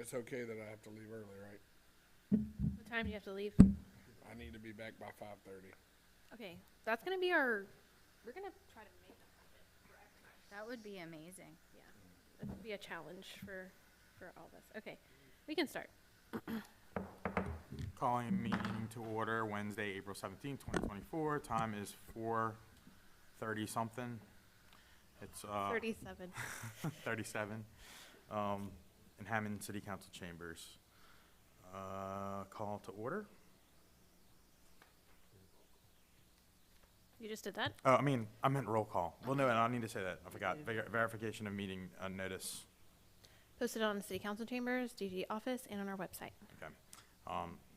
it's okay that I have to leave early, right? What time do you have to leave? I need to be back by 5:30. Okay, that's gonna be our. We're gonna try to make that happen. That would be amazing. Yeah, that would be a challenge for all of us. Okay, we can start. Calling meeting to order Wednesday, April 17th, 2024. Time is 4:30 something. It's 37. 37 in Hammond City Council chambers. Call to order. You just did that? I meant roll call. Well, no, I need to say that. I forgot. Verification of meeting notice. Posted on the City Council chambers, DG office, and on our website. Okay.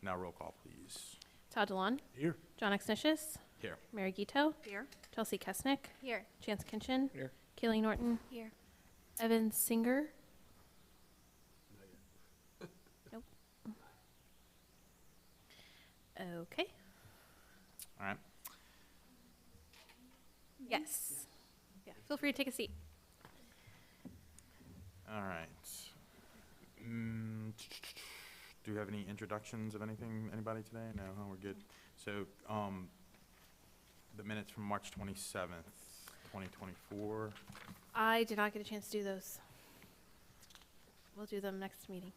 Now roll call, please. Todd DeLon, Here. John Exnicius, Here. Mary Gito, Here. Chelsea Kesnick, Here. Chance Kinchin, Here. Kaylee Norton, Here. Evan Singer. Nope. Okay. All right. Yes. Yeah. Feel free to take a seat. All right. Do you have any introductions of anything, anybody today? No, we're good. So, the minutes from March 27th, 2024. I did not get a chance to do those. We'll do them next meeting.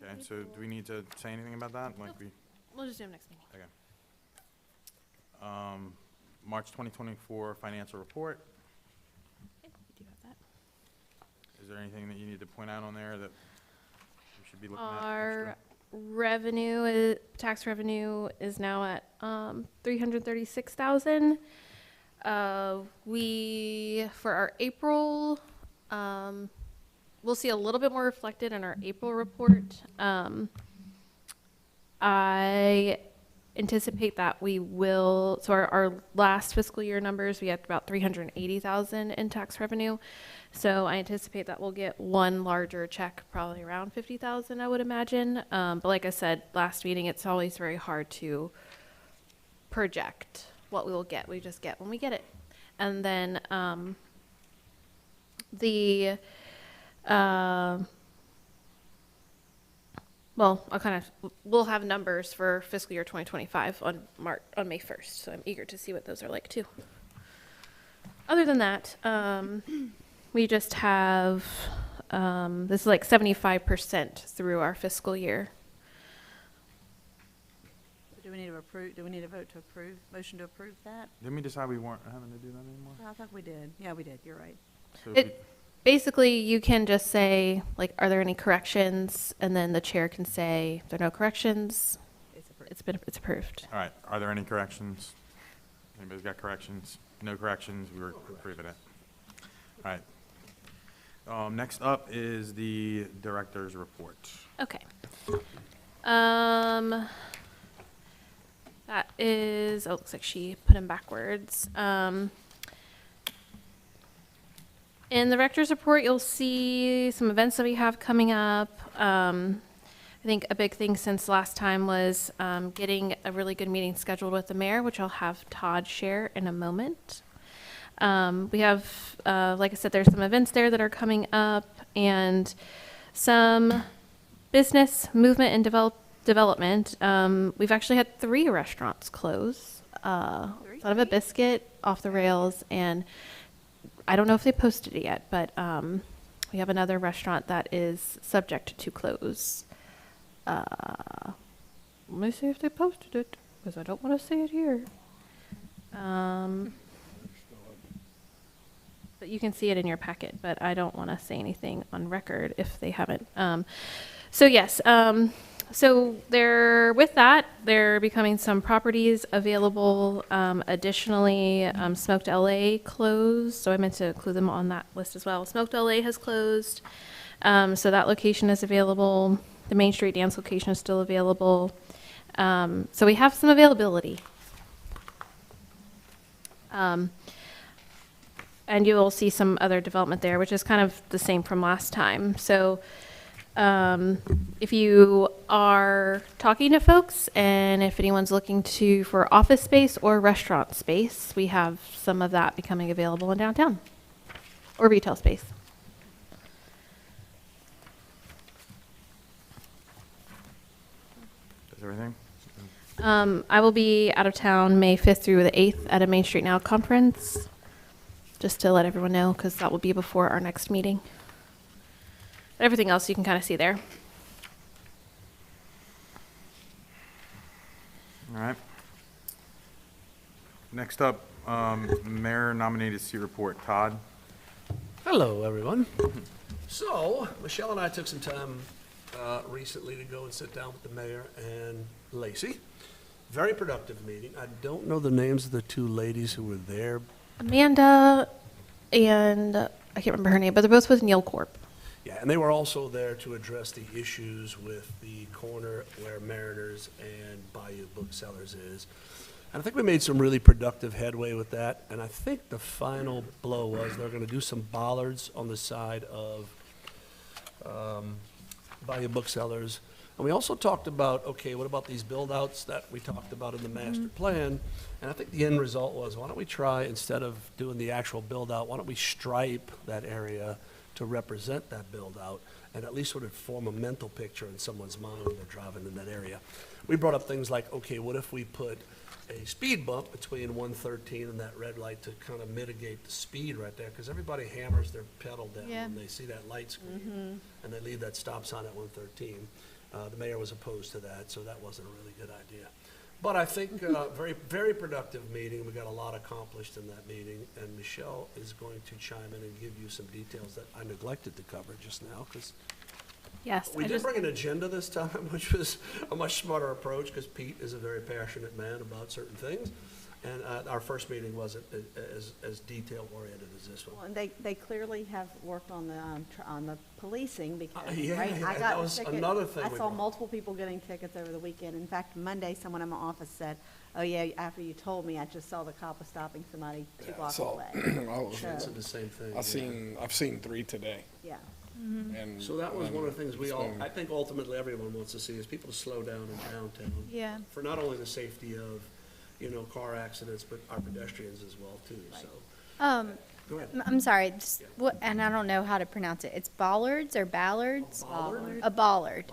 Okay, so do we need to say anything about that? Like Nope. We'll just do them next meeting. March 2024 financial report. Okay, we do have that. Is there anything that you need to point out on there that we should be looking at? Our extra? revenue, tax revenue is now at 336,000. For our April, we'll see a little bit more reflected in our April report. I anticipate that we will, so our last fiscal year numbers, we had about 380,000 in tax revenue. So I anticipate that we'll get one larger check, probably around 50,000, I would imagine. But like I said, last meeting, it's always very hard to project what we will get. We just get when we get it. And then we'll have numbers for fiscal year 2025 on May 1st. So I'm eager to see what those are like too. Other than that, we just have, this is like 75% through our fiscal year. Do we need to approve, do we need a vote to approve, motion to approve that? Didn't we decide we weren't having to do that anymore? I thought we did. Yeah, we did. You're right. So if It, basically, you can just say, like, are there any corrections? And then the chair can say, if there are no corrections, It's approved. it's approved. all right, are there any corrections? Anybody's got corrections? No corrections, we were approving it. All right. Next up is the director's report. Okay. That is, oh, it looks like she put him backwards. In the director's report, you'll see some events that we have coming up. I think a big thing since last time was getting a really good meeting scheduled with the mayor, which I'll have Todd share in a moment. We have, like I said, there's some events there that are coming up and some business movement and development. We've actually had 3 restaurants close. Son of a Biscuit, Off the Rails, and I don't know if they posted it yet, but we have another restaurant that is subject to close. Let me see if they posted it, because I don't want to say it here. But you can see it in your packet, but I don't want to say anything on record if they haven't. So yes, so with that, there are becoming some properties available. Additionally, Smoked LA closed, so I meant to include them on that list as well. Smoked LA has closed, so that location is available. The Main Street Dance location is still available. So we have some availability. And you will see some other development there, which is kind of the same from last time. So if you are talking to folks and if anyone's looking for office space or restaurant space, we have some of that becoming available in downtown, or retail space. everything? I will be out of town May 5th through the 8th at a Main Street Now conference, just to let everyone know, because that will be before our next meeting. Everything else you can kind of see there. All right. Next up, mayor nominated seat report. Todd? Hello, everyone. So, Michelle and I took some time recently to go and sit down with the mayor and Lacey. Very productive meeting. I don't know the names of the two ladies who were there. Amanda and I can't remember her name, but they're both with Neil Corp. Yeah, and they were also there to address the issues with the corner where Mariners and Bayou Booksellers is. And I think we made some really productive headway with that. And I think the final blow was they're going to do some bollards on the side of Bayou Booksellers. And we also talked about, okay, what about these build-outs that we talked about in the master plan? And I think the end result was, why don't we try, instead of doing the actual build-out, why don't we stripe that area to represent that build-out, and at least sort of form a mental picture in someone's mind when they're driving in that area. We brought up things like, okay, what if we put a speed bump between 113 and that red light to kind of mitigate the speed right there? Because everybody hammers their pedal down Yeah. when they see that light screen, and they leave that stop sign at 113. The mayor was opposed to that, so that wasn't a really good idea. But I think very, very productive meeting. We got a lot accomplished in that meeting, and Michelle is going to chime in and give you some details that I neglected to cover just now, because Yes, we did bring an agenda this time, which was a much smarter approach, because Pete is a very passionate man about certain things. And our first meeting wasn't as detail-oriented as this Well, one. and they clearly have worked on the policing because, Yeah, right, yeah, I that got a was ticket. another thing I we saw brought. multiple people getting tickets over the weekend. In fact, Monday, someone in my office said, oh yeah, after you told me, I just saw the cop was stopping somebody 2 blocks So, away. Said So, the same thing. yeah. I've seen 3 today, yeah. and. So that was and one of the things we it's all, been- I think ultimately everyone wants to see is people to slow down in downtown. Yeah. For not only the safety of, car accidents, but our pedestrians as well too, so. Go ahead. I'm sorry, just what, and I don't know how to pronounce it. It's bollards or ballards? Bollard? A bollard.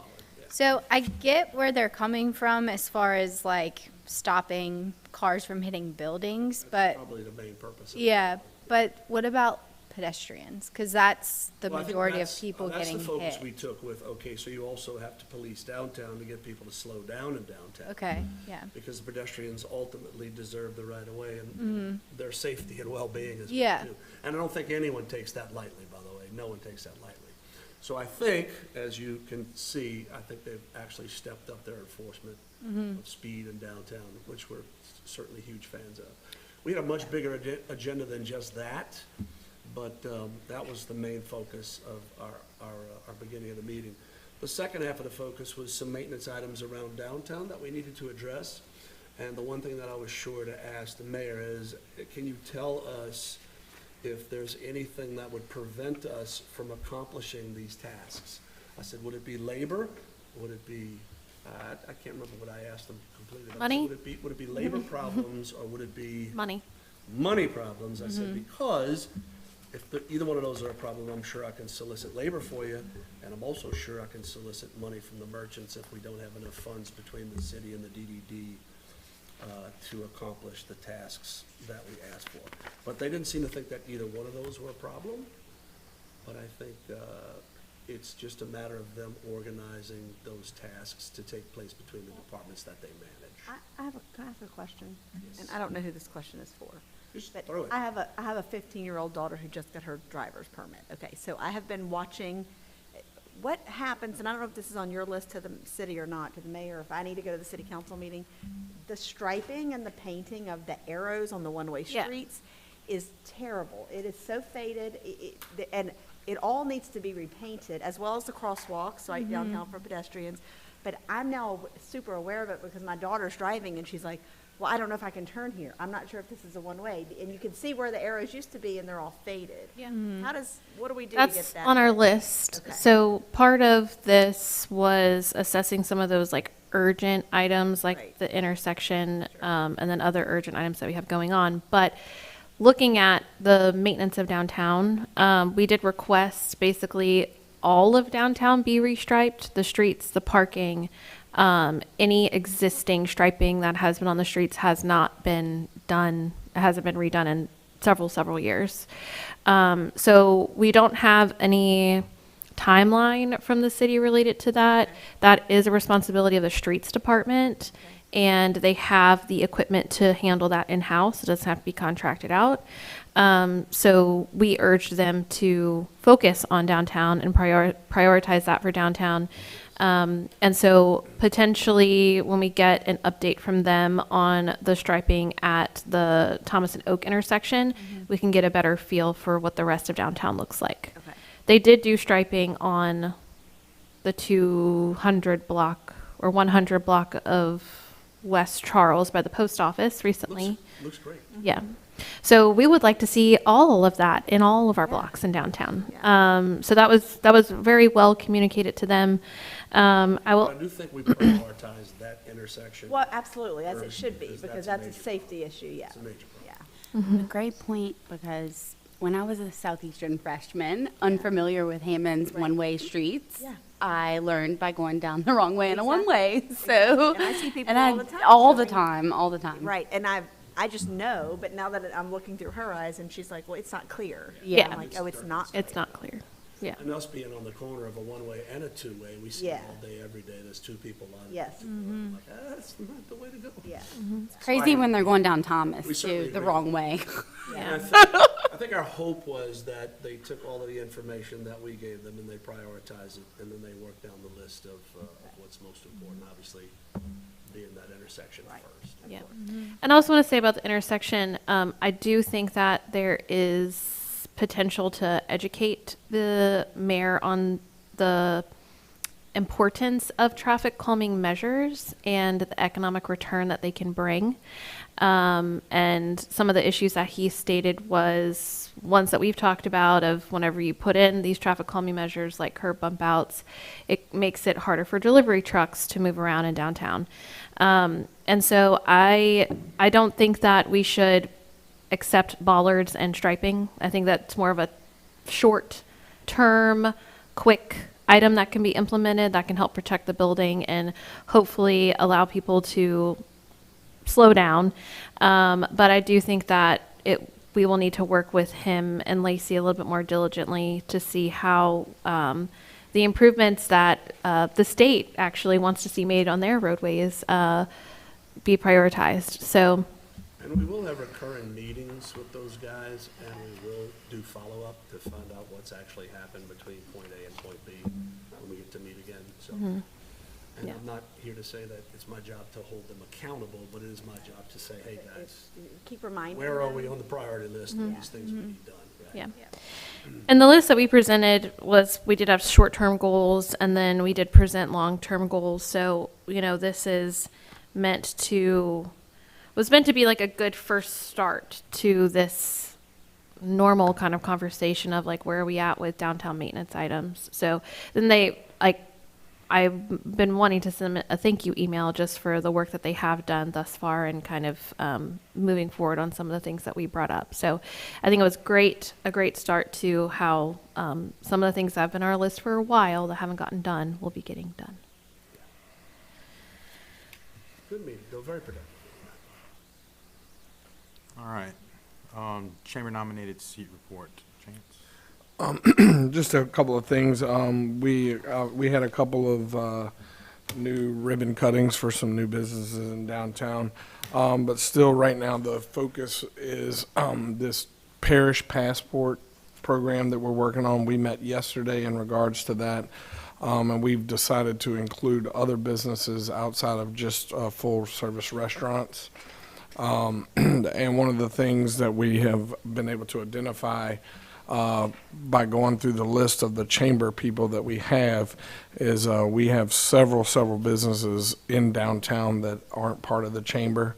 So I get where they're coming from as far as like stopping cars from hitting buildings, but Probably the main purpose of it. yeah, but what about pedestrians? Because that's the Well, I think majority of that's- people getting That's the focus we hit. took with, okay, so you also have to police downtown to get people to slow down in downtown. Okay, yeah. Because the pedestrians ultimately deserve the right of way and their safety and well-being is Yeah. too. And I don't think anyone takes that lightly, by the way. No one takes that lightly. So I think, as you can see, I think they've actually stepped up their enforcement of speed in downtown, which we're certainly huge fans of. We had a much bigger agenda than just that, but that was the main focus of our beginning of the meeting. The second half of the focus was some maintenance items around downtown that we needed to address. And the one thing that I was sure to ask the mayor is, can you tell us if there's anything that would prevent us from accomplishing these tasks? I said, would it be labor? Would it be, I can't remember what I asked them completely. I said, Money? Would it be labor problems, or would it be Money. money problems? I said, because if either one of those are a problem, I'm sure I can solicit labor for you, and I'm also sure I can solicit money from the merchants if we don't have enough funds between the city and the DDD to accomplish the tasks that we asked for. But they didn't seem to think that either one of those were a problem, but I think it's just a matter of them organizing those tasks to take place between the departments that they manage. I have a question, Yes. and I don't know who this question is for. Just But throw it. I have a 15-year-old daughter who just got her driver's permit. Okay, so I have been watching what happens, and I don't know if this is on your list to the city or not, to the mayor, if I need to go to the city council meeting, the striping and the painting of the arrows on the one-way Yeah. streets is terrible. It is so faded, and it all needs to be repainted, as well as the crosswalks, right downtown for pedestrians. But I'm now super aware of it because my daughter's driving, and she's like, well, I don't know if I can turn here. I'm not sure if this is a one-way. And you can see where the arrows used to be, and they're all faded. Yeah. What do we do to get That's that? on our list. Okay. So part of this was assessing some of those like urgent items, like Right. the intersection, and then other urgent items that we have going on. But looking at the maintenance of downtown, we did request basically all of downtown be restriped, the streets, the parking, Any existing striping that has been on the streets has not been done, hasn't been redone in several years. So we don't have any timeline from the city related to that. That is a responsibility of the streets department, and they have the equipment to handle that in-house. It doesn't have to be contracted out. So we urged them to focus on downtown and prioritize that for downtown. And so potentially when we get an update from them on the striping at the Thomas and Oak intersection, we can get a better feel for what the rest of downtown looks like. Okay. They did do striping on the 200 block or 100 block of West Charles by the post office recently. Looks great. Yeah. So we would like to see all of that in all of our blocks in downtown. So that was very well communicated to them. I will. I do think we prioritize that intersection. Well, absolutely, as it First, should be, because because that's a that's a major safety issue, yeah. It's a major problem. Yeah. A great point, because when I was a Southeastern freshman, unfamiliar with Hammond's one-way streets, Yeah. I learned by going down the wrong way in a Exactly. one-way, so. And I see people and all the time All the going- time, all the time. Right, and I just know, but now that I'm looking through her eyes, and she's like, well, it's not clear. Yeah. I'm like, oh, it's not. It's not clear. Yeah. And us being on the corner of a one-way and a two-way, we see Yeah. all day, every day, there's two people on. Yes. Like, that's not the way to go. Yeah. Crazy when they're going down Thomas, We certainly too, the agree. wrong way. And I think our hope was that they took all of the information that we gave them and they prioritized it, and then they worked down the list of what's most important, obviously, being that intersection first. Yeah. And I also want to say about the intersection, I do think that there is potential to educate the mayor on the importance of traffic calming measures and the economic return that they can bring. And some of the issues that he stated was ones that we've talked about of whenever you put in these traffic calming measures like curb bump outs, it makes it harder for delivery trucks to move around in downtown. And so I don't think that we should accept bollards and striping. I think that's more of a short-term, quick item that can be implemented that can help protect the building and hopefully allow people to slow down. But I do think that we will need to work with him and Lacey a little bit more diligently to see how the improvements that the state actually wants to see made on their roadways be prioritized. So. And we will have recurring meetings with those guys, and we will do follow-up to find out what's actually happened between point A and point B when we get to meet again, so. And Yeah. I'm not here to say that it's my job to hold them accountable, but it is my job to say, hey, guys, Keep reminding where are them. we on the priority list of these things we need done, right? Yeah. And the list that we presented we did have short-term goals and then we did present long-term goals. So, this is was meant to be like a good first start to this normal kind of conversation of like, where are we at with downtown maintenance items? So then I've been wanting to send a thank you email just for the work that they have done thus far and kind of moving forward on some of the things that we brought up. So I think it was a great start to how some of the things that have been on our list for a while that haven't gotten done will be getting done. Good meeting, though, very productive. All right. Chamber nominated seat report. Chance? Just a couple of things. We had a couple of new ribbon cuttings for some new businesses in downtown. But still, right now, the focus is this parish passport program that we're working on. We met yesterday in regards to that. And we've decided to include other businesses outside of just full-service restaurants. And one of the things that we have been able to identify by going through the list of the chamber people that we have is we have several businesses in downtown that aren't part of the chamber.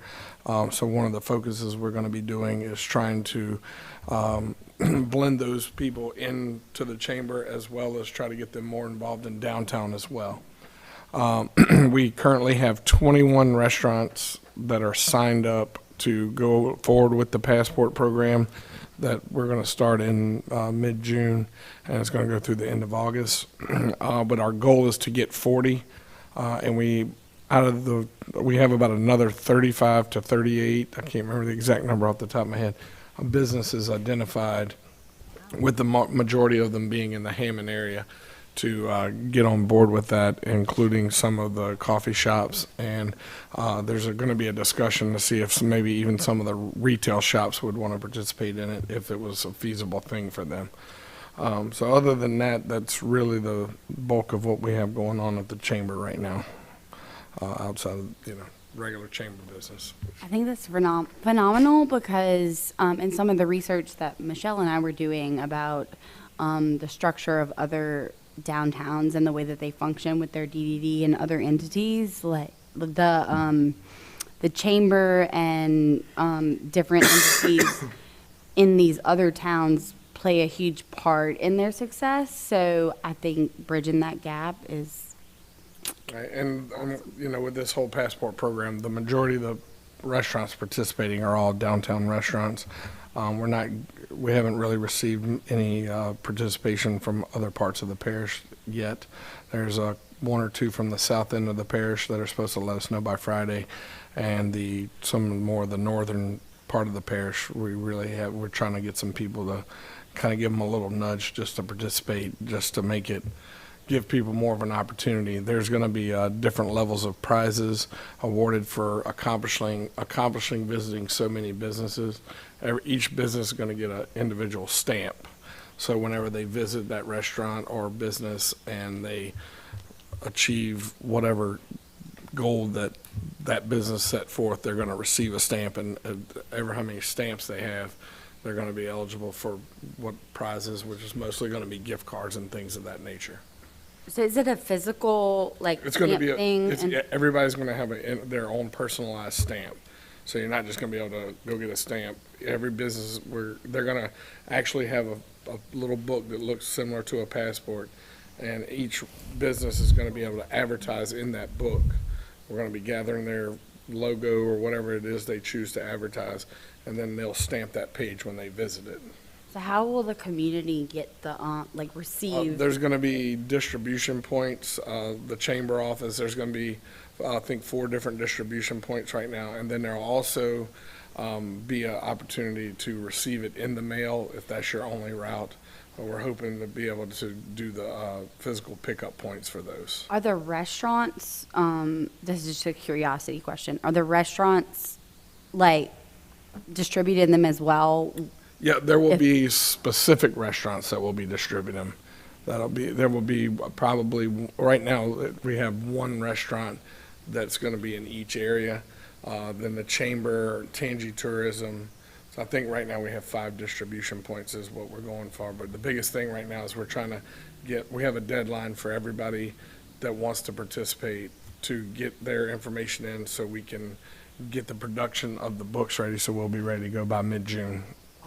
So one of the focuses we're going to be doing is trying to blend those people into the chamber as well as try to get them more involved in downtown as well. We currently have 21 restaurants that are signed up to go forward with the passport program that we're going to start in mid-June, and it's going to go through the end of August. But our goal is to get 40, and we we have about another 35 to 38, I can't remember the exact number off the top of my head, businesses identified, with the majority of them being in the Hammond area, to get on board with that, including some of the coffee shops. And there's going to be a discussion to see if maybe even some of the retail shops would want to participate in it if it was a feasible thing for them. So other than that, that's really the bulk of what we have going on at the chamber right now, outside of, regular chamber business. I think that's phenomenal because in some of the research that Michelle and I were doing about the structure of other downtowns and the way that they function with their DDD and other entities, like the chamber and different entities in these other towns play a huge part in their success. So I think bridging that gap is Right, and, with this whole passport program, the majority of the restaurants participating are all downtown restaurants. We haven't really received any participation from other parts of the parish yet. There's one or two from the south end of the parish that are supposed to let us know by Friday, and some more of the northern part of the parish. We're trying to get some people to kind of give them a little nudge just to participate, just to give people more of an opportunity. There's going to be different levels of prizes awarded for accomplishing visiting so many businesses. Each business is going to get an individual stamp. So whenever they visit that restaurant or business and they achieve whatever goal that business set forth, they're going to receive a stamp, and ever how many stamps they have, they're going to be eligible for what prizes, which is mostly going to be gift cards and things of that nature. So is it a physical, It's going to be thing? everybody's going to have their own personalized stamp. So you're not just going to be able to go get a stamp. Every business, they're going to actually have a little book that looks similar to a passport, and each business is going to be able to advertise in that book. We're going to be gathering their logo or whatever it is they choose to advertise, and then they'll stamp that page when they visit it. So how will the community get the, receive? There's going to be distribution points. The chamber office, there's going to be, I think, 4 different distribution points right now. And then there'll also be an opportunity to receive it in the mail if that's your only route. We're hoping to be able to do the physical pickup points for those. Are the restaurants, this is just a curiosity question, are the restaurants, distributing them as well? Yeah, there will be specific restaurants that will be distributing them. There will be probably, right now, we have one restaurant that's going to be in each area. Then the chamber, Tangi Tourism. So I think right now we have 5 distribution points is what we're going for. But the biggest thing right now is we're trying to we have a deadline for everybody that wants to participate to get their information in so we can get the production of the books ready, so we'll be ready to go by mid-June.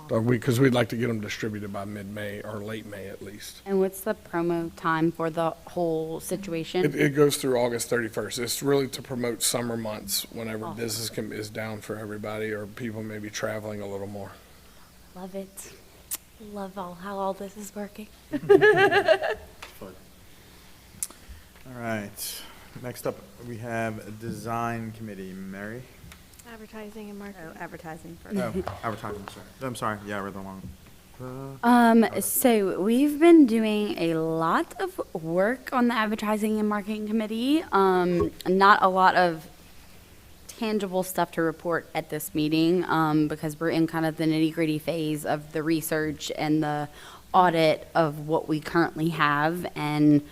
Because we'd like to get them distributed by mid-May or late May at least. And what's the promo time for the whole situation? It goes through August 31st. It's really to promote summer months whenever business is down for everybody or people may be traveling a little more. Love it. Love how all this is working. Fun. All right. Next up, we have a design committee. Mary? Advertising and marketing. Oh, advertising first. Oh, advertising, sorry. I'm sorry. Yeah, I read the wrong. So we've been doing a lot of work on the advertising and marketing committee. Not a lot of tangible stuff to report at this meeting, because we're in kind of the nitty-gritty phase of the research and the audit of what we currently have, and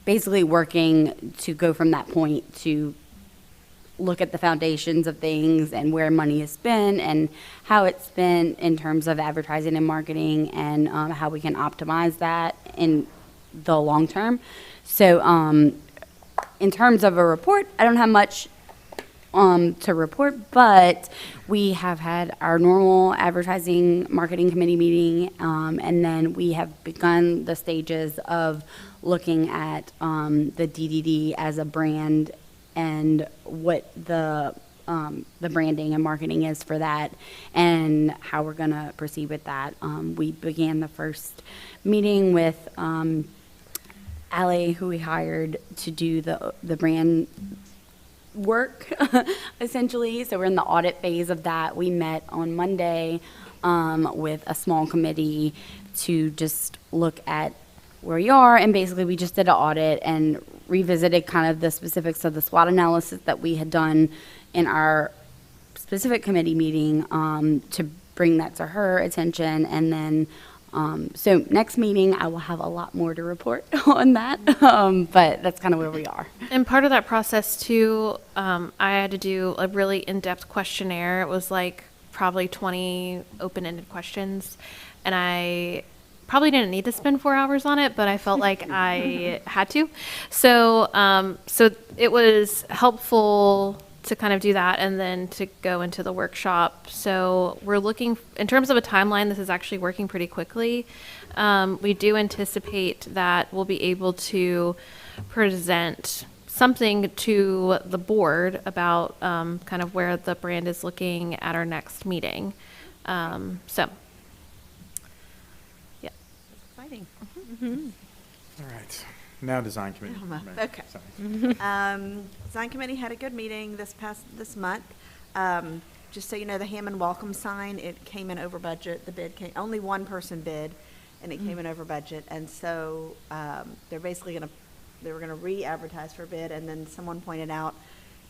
basically working to go from that point to look at the foundations of things and where money is spent and how it's spent in terms of advertising and marketing, and how we can optimize that in the long term. So in terms of a report, I don't have much to report, but we have had our normal advertising marketing committee meeting, and then we have begun the stages of looking at the DDD as a brand and what the branding and marketing is for that and how we're going to proceed with that. We began the first meeting with Allie, who we hired to do the brand work, essentially. So we're in the audit phase of that. We met on Monday with a small committee to just look at where we are, and basically we just did an audit and revisited kind of the specifics of the SWOT analysis that we had done in our specific committee meeting to bring that to her attention. And then so next meeting I will have a lot more to report on that, but that's kind of where we are. And part of that process too, I had to do a really in-depth questionnaire. It was like probably 20 open-ended questions, and I probably didn't need to spend 4 hours on it, but I felt like I had to. So, so it was helpful to kind of do that and then to go into the workshop. So we're looking, in terms of a timeline, this is actually working pretty quickly. We do anticipate that we'll be able to present something to the board about kind of where the brand is looking at our next meeting. So, yeah. Exciting. All right. Now design committee. Almost. Right. Okay. Sorry. Design committee had a good meeting this month. Just so you know, the Hammond welcome sign, it came in over budget. The bid came, only one person bid, and it came in over budget. And so they're basically they were gonna re-advertise for bid, and then someone pointed out,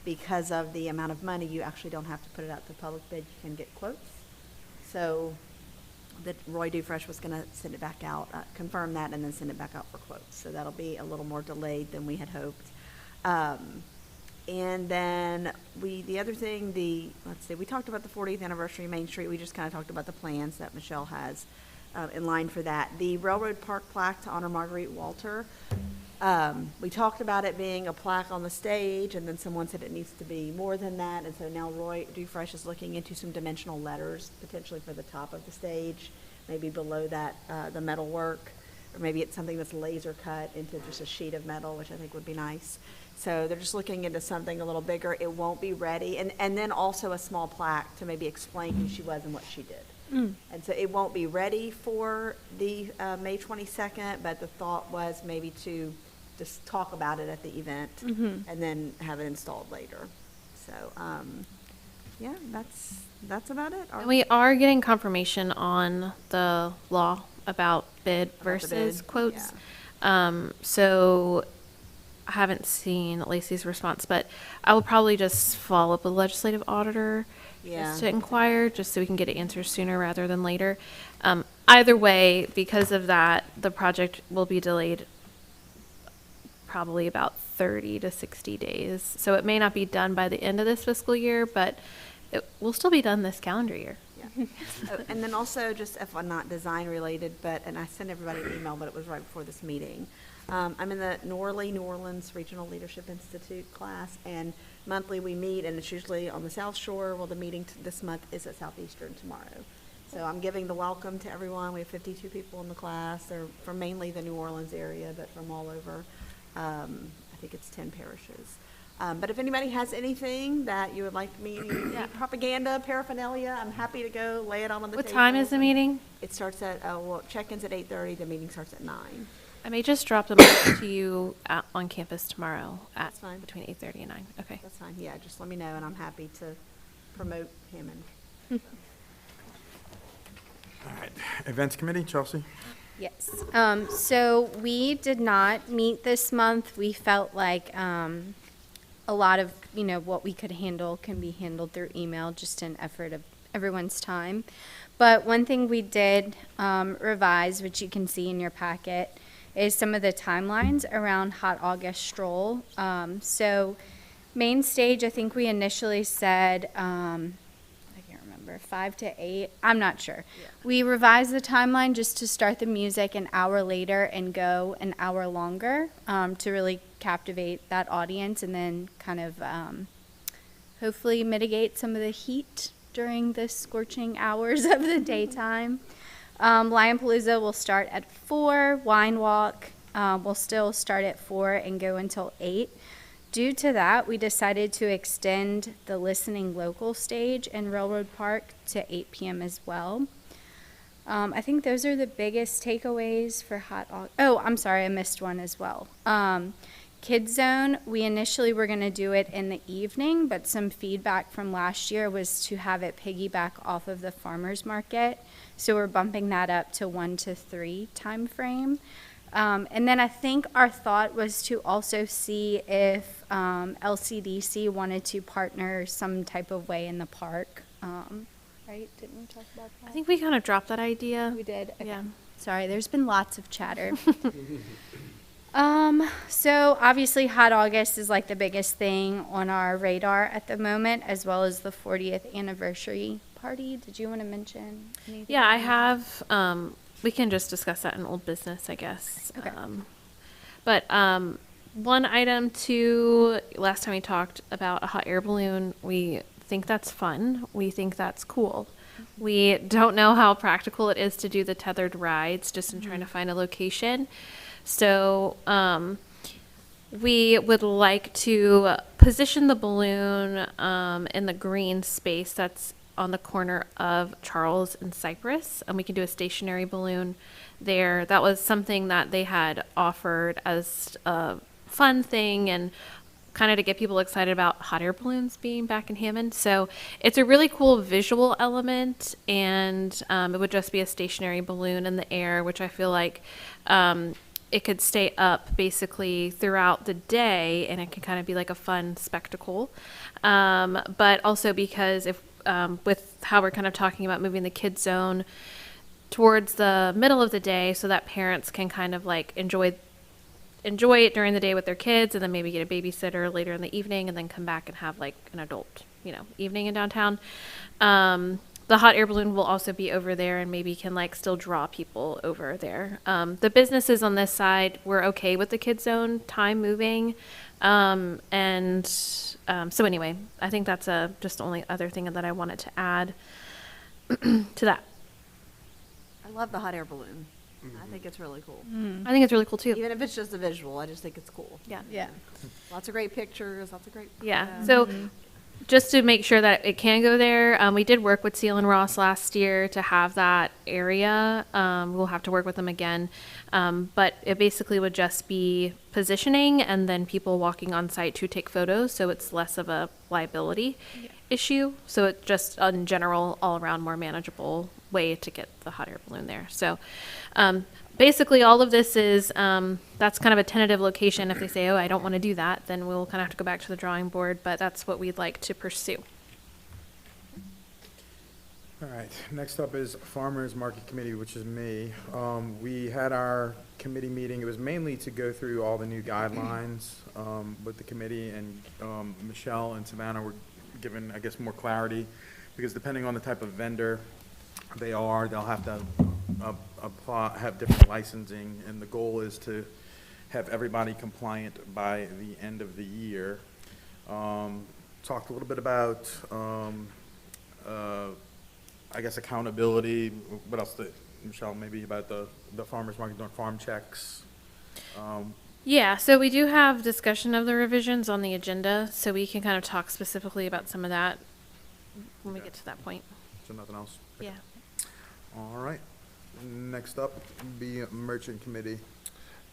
because of the amount of money, you actually don't have to put it out to public bid, you can get quotes. So that Roy Dufresh was gonna send it back out, confirm that, and then send it back out for quotes. So that'll be a little more delayed than we had hoped. And then the other thing, let's see, we talked about the 40th anniversary Main Street. We just kind of talked about the plans that Michelle has in line for that. The Railroad Park plaque to honor Marguerite Walter. We talked about it being a plaque on the stage, and then someone said it needs to be more than that. And so now Roy Dufresh is looking into some dimensional letters, potentially for the top of the stage, maybe below that, the metal work, or maybe it's something that's laser cut into just a sheet of metal, which I think would be nice. So they're just looking into something a little bigger. It won't be ready. And then also a small plaque to maybe explain who she was and what she did. And so it won't be ready for the May 22nd, but the thought was maybe to just talk about it at the event and then have it installed later. So, yeah, that's about it. And we are getting confirmation on the law about bid About the versus bid, quotes. So I haven't seen Lacey's response, but I will probably just follow up with the legislative auditor Yeah. just to inquire, just so we can get an answer sooner rather than later. Either way, because of that, the project will be delayed probably about 30 to 60 days. So it may not be done by the end of this fiscal year, but it will still be done this calendar year. Yeah. Oh, and then also, just if I'm not design related, and I sent everybody an email, but it was right before this meeting. I'm in the New Orleans Regional Leadership Institute class, and monthly we meet, and it's usually on the South Shore. Well, the meeting this month is at Southeastern tomorrow. So I'm giving the welcome to everyone. We have 52 people in the class. They're from mainly the New Orleans area, but from all over. I think it's 10 parishes. But if anybody has anything that you would like me, propaganda, paraphernalia, I'm happy to go lay it on the table. What time is the meeting? It starts at, check-in's at 8:30, the meeting starts at 9. I may just drop them off to you on campus tomorrow at That's fine. between 8:30 and 9. Okay. That's fine, yeah, just let me know, and I'm happy to promote Hammond. All right. Events committee, Chelsea? Yes. So we did not meet this month. We felt like a lot of, what we could handle can be handled through email, just an effort of everyone's time. But one thing we did revise, which you can see in your packet, is some of the timelines around Hot August Stroll. So main stage, I think we initially said, I can't remember, 5 to 8. I'm not sure. Yeah. We revised the timeline just to start the music an hour later and go an hour longer to really captivate that audience, and then kind of hopefully mitigate some of the heat during the scorching hours of the daytime. Lionpalooza will start at 4. Wine Walk will still start at 4 and go until 8. Due to that, we decided to extend the listening local stage in Railroad Park to 8 p.m. as well. I think those are the biggest takeaways for Hot August. Oh, I'm sorry, I missed one as well. Kids Zone, we initially were going to do it in the evening, but some feedback from last year was to have it piggyback off of the farmer's market. So we're bumping that up to 1 to 3 time frame. And then I think our thought was to also see if LCDC wanted to partner some type of way in the park. Right? Didn't we talk about that? I think we kind of dropped that idea. We did. Okay. Yeah. Sorry, there's been lots of chatter. So obviously Hot August is like the biggest thing on our radar at the moment, as well as the 40th anniversary party. Did you want to mention anything? Yeah, I have, we can just discuss that in old business, I guess. Okay. But one item too, last time we talked about a hot air balloon, we think that's fun. We think that's cool. We don't know how practical it is to do the tethered rides, just in trying to find a location. So we would like to position the balloon in the green space that's on the corner of Charles and Cypress, and we can do a stationary balloon there. That was something that they had offered as a fun thing and kind of to get people excited about hot air balloons being back in Hammond. So it's a really cool visual element, and it would just be a stationary balloon in the air, which I feel like it could stay up basically throughout the day, and it can kind of be like a fun spectacle. But also because if with how we're kind of talking about moving the kids zone towards the middle of the day so that parents can kind of like enjoy it during the day with their kids, and then maybe get a babysitter later in the evening, and then come back and have like an adult, evening in downtown. The hot air balloon will also be over there and maybe can like still draw people over there. The businesses on this side were okay with the kids zone time moving. So anyway, I think that's just the only other thing that I wanted to add to that. I love the hot air balloon. I think it's really cool. I think it's really cool too. Even if it's just a visual, I just think it's cool. Yeah. Yeah. Lots of great pictures, lots of great. Yeah. So just to make sure that it can go there, we did work with Seal and Ross last year to have that area. We'll have to work with them again. But it basically would just be positioning and then people walking on site to take photos. So it's less of a liability issue. So it's just in general, all around more manageable way to get the hot air balloon there. So basically all of this is, that's kind of a tentative location. If they say, oh, I don't want to do that, then we'll kind of have to go back to the drawing board, but that's what we'd like to pursue. All right, next up is Farmers Market Committee, which is me. We had our committee meeting. It was mainly to go through all the new guidelines with the committee, and Michelle and Savannah were given, I guess, more clarity, because depending on the type of vendor they'll have to have different licensing, and the goal is to have everybody compliant by the end of the year. Talked a little bit about, I guess, accountability. What else, Michelle, maybe about the farmers market doing farm checks? Yeah, so we do have discussion of the revisions on the agenda, so we can kind of talk specifically about some of that when we get to that point. So nothing else? Yeah. All right. Next up, be Merchant Committee.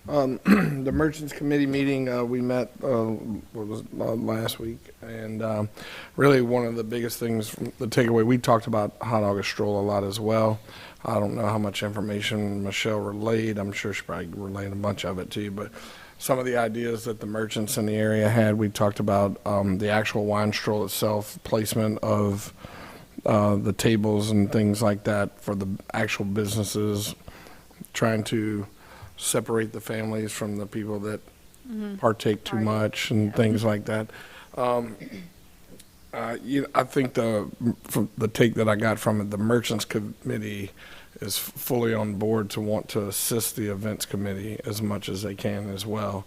The Merchants Committee meeting, we met, last week, and really one of the biggest things from the takeaway, we talked about Hot August Stroll a lot as well. I don't know how much information Michelle relayed. I'm sure she probably relayed a bunch of it to you, but some of the ideas that the merchants in the area had, we talked about the actual wine stroll itself, placement of the tables and things like that for the actual businesses, trying to separate the families from the people that partake too much and things like that. I think from the take that I got from it, the Merchants Committee is fully on board to want to assist the Events Committee as much as they can as well,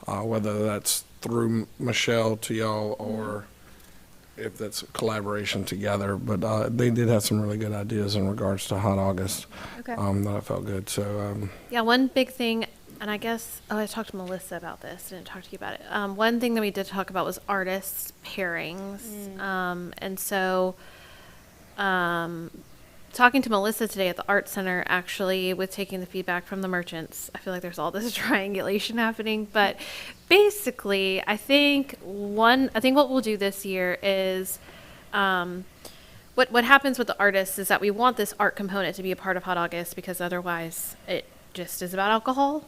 whether that's through Michelle to y'all or if that's collaboration together. But they did have some really good ideas in regards to Hot August Okay. that I felt good. So Yeah, one big thing, and I guess, I talked to Melissa about this, didn't talk to you about it. One thing that we did talk about was artists pairings. And so talking to Melissa today at the Art Center, actually, with taking the feedback from the merchants. I feel like there's all this triangulation happening, but basically, I think what we'll do this year is, what happens with the artists is that we want this art component to be a part of Hot August, because otherwise it just is about alcohol,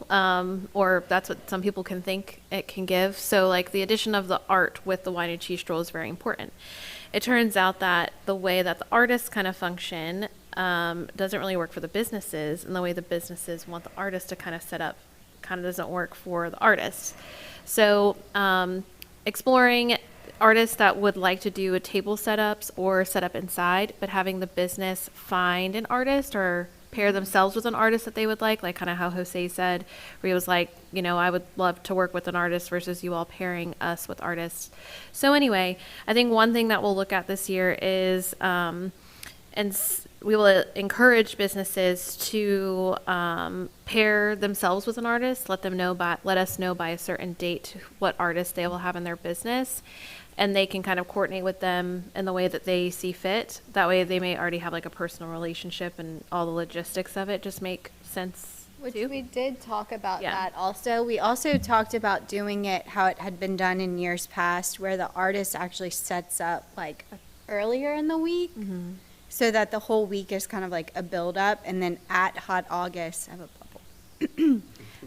or that's what some people can think it can give. So like the addition of the art with the wine and cheese stroll is very important. It turns out that the way that the artists kind of function doesn't really work for the businesses, and the way the businesses want the artists to kind of set up kind of doesn't work for the artists. So exploring artists that would like to do a table setups or set up inside, but having the business find an artist or pair themselves with an artist that they would like kind of how Jose said, where he was like, you know, I would love to work with an artist versus you all pairing us with artists. So anyway, I think one thing that we'll look at this year is, we will encourage businesses to pair themselves with an artist, let us know by a certain date what artist they will have in their business, and they can kind of coordinate with them in the way that they see fit. That way they may already have like a personal relationship, and all the logistics of it just make sense. Which too. we did talk about Yeah. that also. We also talked about doing it how it had been done in years past, where the artist actually sets up like earlier in the week, so that the whole week is kind of like a build up, and then at Hot August, I have a bubble.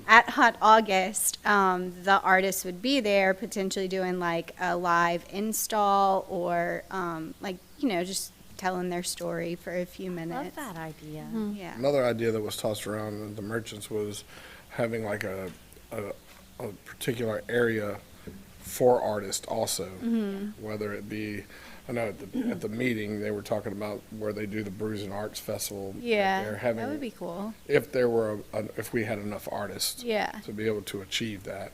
At Hot August, the artist would be there potentially doing like a live install, or like, you know, just telling their story for a few minutes. Love that idea. Yeah. Another idea that was tossed around with the merchants was having like a particular area for artists also, whether it be, I know at the meeting, they were talking about where they do the Brews and Arts Festival. that Yeah, they're that having, would be cool. if there were, if we had enough artists. Yeah. To be able to achieve that,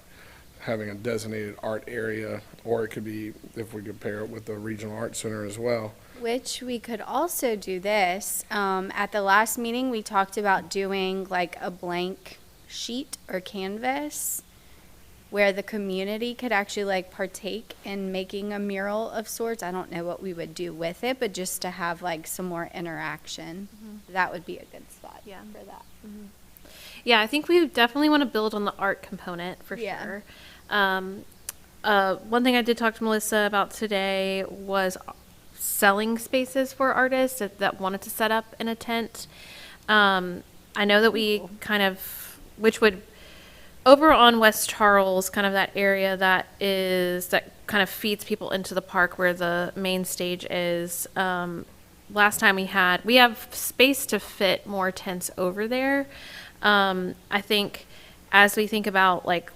having a designated art area, or it could be, if we could pair it with the Regional Art Center as well. Which we could also do this. At the last meeting, we talked about doing like a blank sheet or canvas where the community could actually like partake in making a mural of sorts. I don't know what we would do with it, but just to have like some more interaction, that would be a good spot Yeah. for that. Yeah, I think we definitely want to build on the art component for Yeah. sure. One thing I did talk to Melissa about today was selling spaces for artists that wanted to set up in a tent. I know that we kind of, which would, over on West Charles, kind of that area that kind of feeds people into the park where the main stage is. Last time we have space to fit more tents over there. I think as we think about like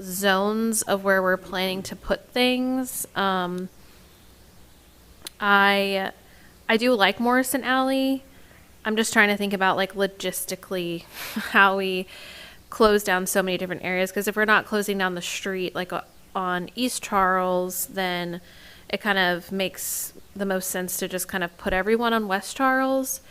zones of where we're planning to put things, I do like Morrison Alley. I'm just trying to think about like logistically how we close down so many different areas, because if we're not closing down the street like on East Charles, then it kind of makes the most sense to just kind of put everyone on West Charles.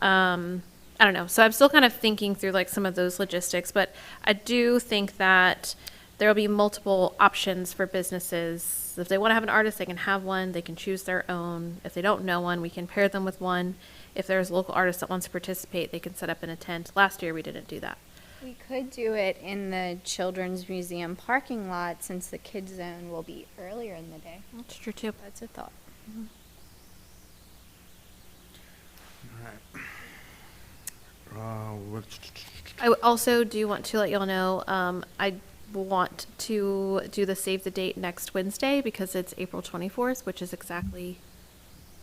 I don't know. So I'm still kind of thinking through like some of those logistics, but I do think that there will be multiple options for businesses. If they want to have an artist, they can have one. They can choose their own. If they don't know one, we can pair them with one. If there's a local artist that wants to participate, they can set up in a tent. Last year we didn't do that. We could do it in the Children's Museum parking lot, since the kids zone will be earlier in the day. That's true too. That's a thought. I also do want to let y'all know, I want to do the save the date next Wednesday, because it's April 24th, which is exactly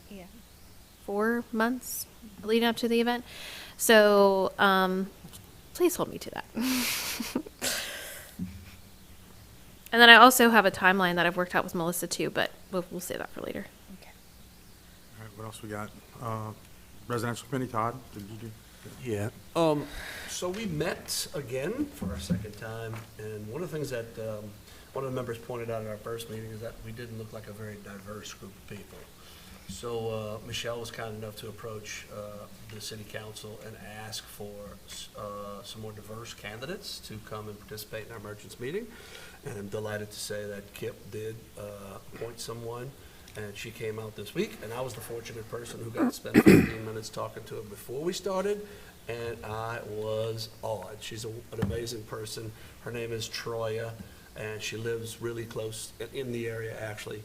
Yeah. 4 months leading up to the event. So please hold me to that. And then I also have a timeline that I've worked out with Melissa too, but we'll save that for later. Okay. All right, what else we got? Residential committee, Todd, did you do? Yeah. So we met again for our second time, and one of the things that one of the members pointed out at our first meeting is that we didn't look like a very diverse group of people. So Michelle was kind enough to approach the city council and ask for some more diverse candidates to come and participate in our merchants meeting. And I'm delighted to say that Kip did appoint someone, And she came out this week, and I was the fortunate person who got to spend 15 minutes talking to her before we started, and I was awed. She's an amazing person. Her name is Troya, and she lives really close in the area, actually.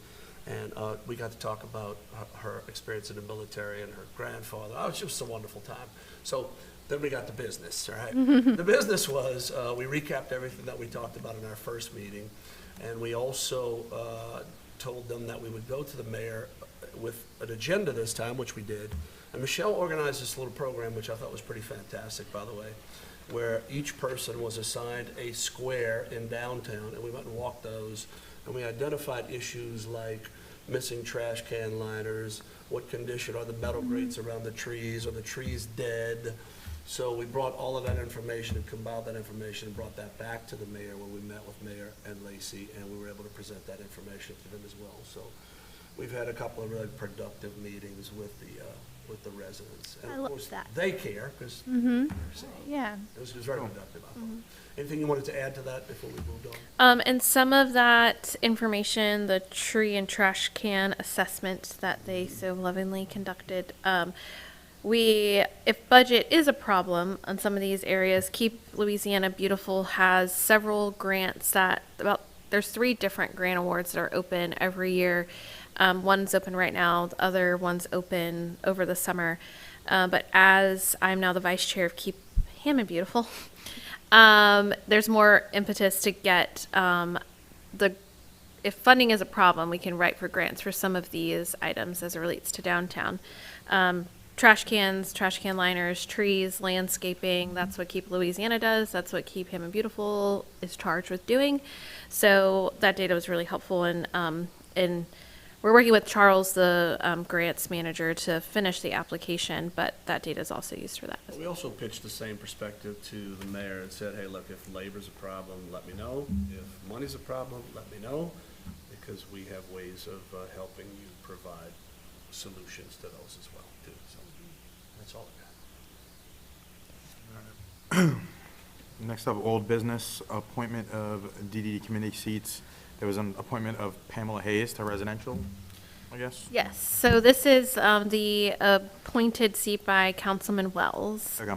And we got to talk about her experience in the military and her grandfather. Oh, it was just a wonderful time. So then we got to business, all right? The business was, we recapped everything that we talked about in our first meeting, and we also told them that we would go to the mayor with an agenda this time, which we did. And Michelle organized this little program, which I thought was pretty fantastic, by the way, where each person was assigned a square in downtown, and we went and walked those, and we identified issues like missing trash can liners, what condition are the metal grates around the trees, are the trees dead? So we brought all of that information and compiled that information and brought that back to the mayor, where we met with Mayor and Lacey, and we were able to present that information to them as well. So we've had a couple of really productive meetings with the residents. And I of love course, that. they care, because Yeah. it was very productive, I thought. Anything you wanted to add to that before we moved on? And some of that information, the tree and trash can assessment that they so lovingly conducted, if budget is a problem on some of these areas, Keep Louisiana Beautiful has several grants there's 3 different grant awards that are open every year. One's open right now, the other one's open over the summer. But as I'm now the vice chair of Keep Hammond Beautiful, there's more impetus to get if funding is a problem, we can write for grants for some of these items as it relates to downtown. Trash cans, trash can liners, trees, landscaping, that's what Keep Louisiana does. That's what Keep Hammond Beautiful is charged with doing. So that data was really helpful, and we're working with Charles, the grants manager, to finish the application, but that data is also used for that as well. We also pitched the same perspective to the mayor and said, hey, look, if labor's a problem, let me know. If money's a problem, let me know, because we have ways of helping you provide solutions to those as well, too. So that's all I got. Next up, old business, appointment of DDD committee seats. There was an appointment of Pamela Hayes to residential, I guess. Yes, so this is the appointed seat by Councilman Wells. Okay.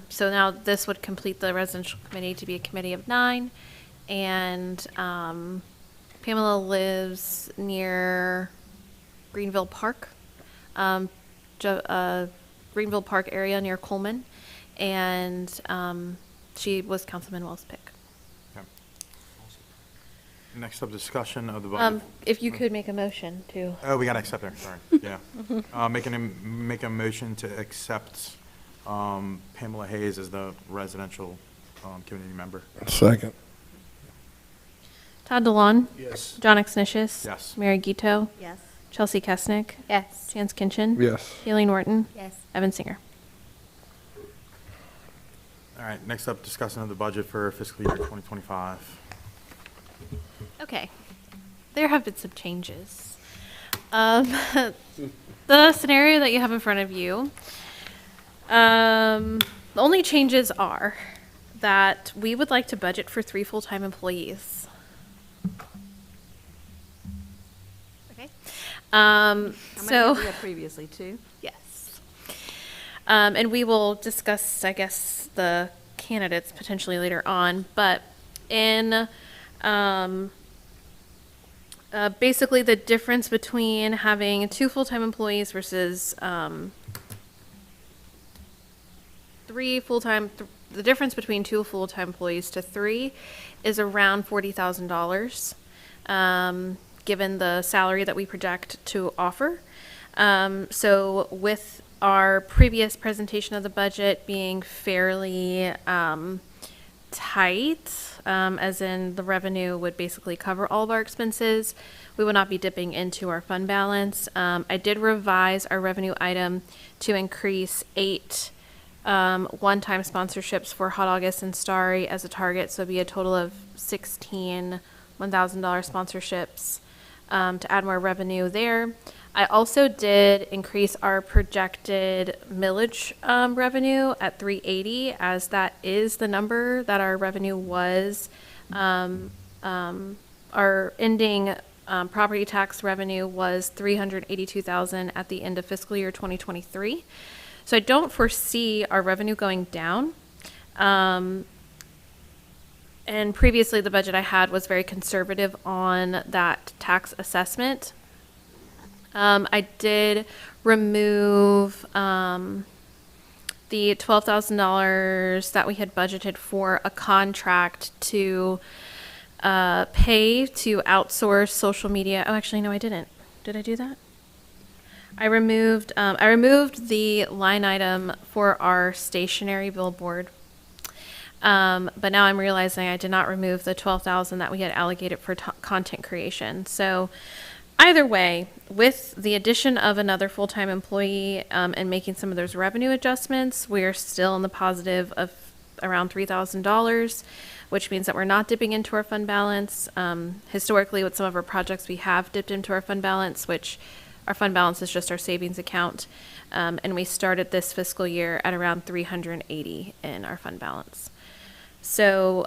So now this would complete the residential committee to be a committee of 9, and Pamela lives near Greenville Park, Greenville Park area near Coleman, and she was Councilman Wells' pick. Okay. Next up, discussion of the budget. If you could make a motion to. Oh, we gotta accept her, sorry, yeah. Make a motion to accept Pamela Hayes as the residential community member. Second. Todd DeLon, Yes. John Exnicius. Yes. Mary Gito, Yes. Chelsea Kesnick, Yes. Chance Kinchin. Yes. Haley Norton, Yes. Evan Singer. All right, next up, discussion of the budget for fiscal year 2025. Okay, there have been some changes. The scenario that you have in front of you, the only changes are that we would like to budget for 3 full-time employees. Okay. How many So. did we have previously, 2? Yes. And we will discuss, I guess, the candidates potentially later on, but in basically the difference between having 2 full-time employees versus 3 full-time, the difference between 2 full-time employees to 3 is around $40,000, given the salary that we project to offer. So with our previous presentation of the budget being fairly tight, as in the revenue would basically cover all of our expenses, we will not be dipping into our fund balance. I did revise our revenue item to increase 8 one-time sponsorships for Hot August and Starry as a target, so it'd be a total of 16 $1,000 sponsorships to add more revenue there. I also did increase our projected millage revenue at 380, as that is the number that our revenue was. Our ending property tax revenue was 382,000 at the end of fiscal year 2023. So I don't foresee our revenue going down. And previously, the budget I had was very conservative on that tax assessment. I did remove the $12,000 that we had budgeted for a contract to pay to outsource social media. Oh, actually, no, I didn't. Did I do that? I removed the line item for our stationary billboard. But now I'm realizing I did not remove the 12,000 that we had allocated for content creation. So either way, with the addition of another full-time employee and making some of those revenue adjustments, we're still in the positive of around $3,000, which means that we're not dipping into our fund balance. Historically, with some of our projects, we have dipped into our fund balance, which our fund balance is just our savings account. And we started this fiscal year at around 380 in our fund balance. So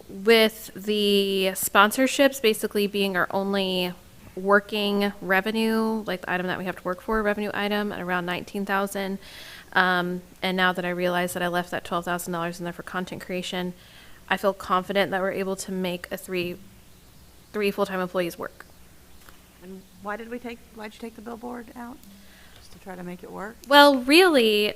with the sponsorships basically being our only working revenue, like the item that we have to work for, revenue item at around 19,000. And now that I realize that I left that $12,000 in there for content creation, I feel confident that we're able to make a three full-time employees work. And why'd you take the billboard out? Just to try to make it work? Well, really,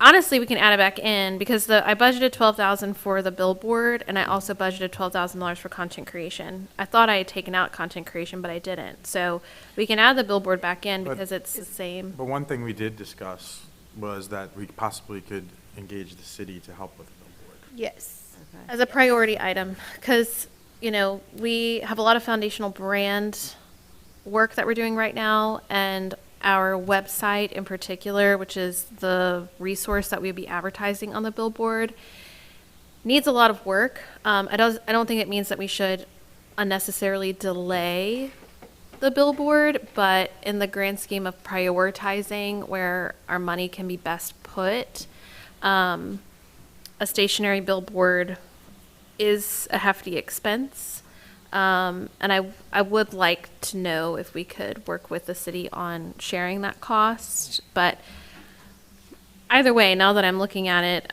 honestly, we can add it back in because I budgeted $12,000 for the billboard, and I also budgeted $12,000 for content creation. I thought I had taken out content creation, but I didn't. So we can add the billboard back in But- because it's the same. But one thing we did discuss was that we possibly could engage the city to help with the billboard. Yes. Okay. As a priority item, because, we have a lot of foundational brand work that we're doing right now, and our website in particular, which is the resource that we'd be advertising on the billboard, needs a lot of work. I don't think it means that we should unnecessarily delay the billboard, but in the grand scheme of prioritizing where our money can be best put, a stationary billboard is a hefty expense. And I would like to know if we could work with the city on sharing that cost. But either way, now that I'm looking at it,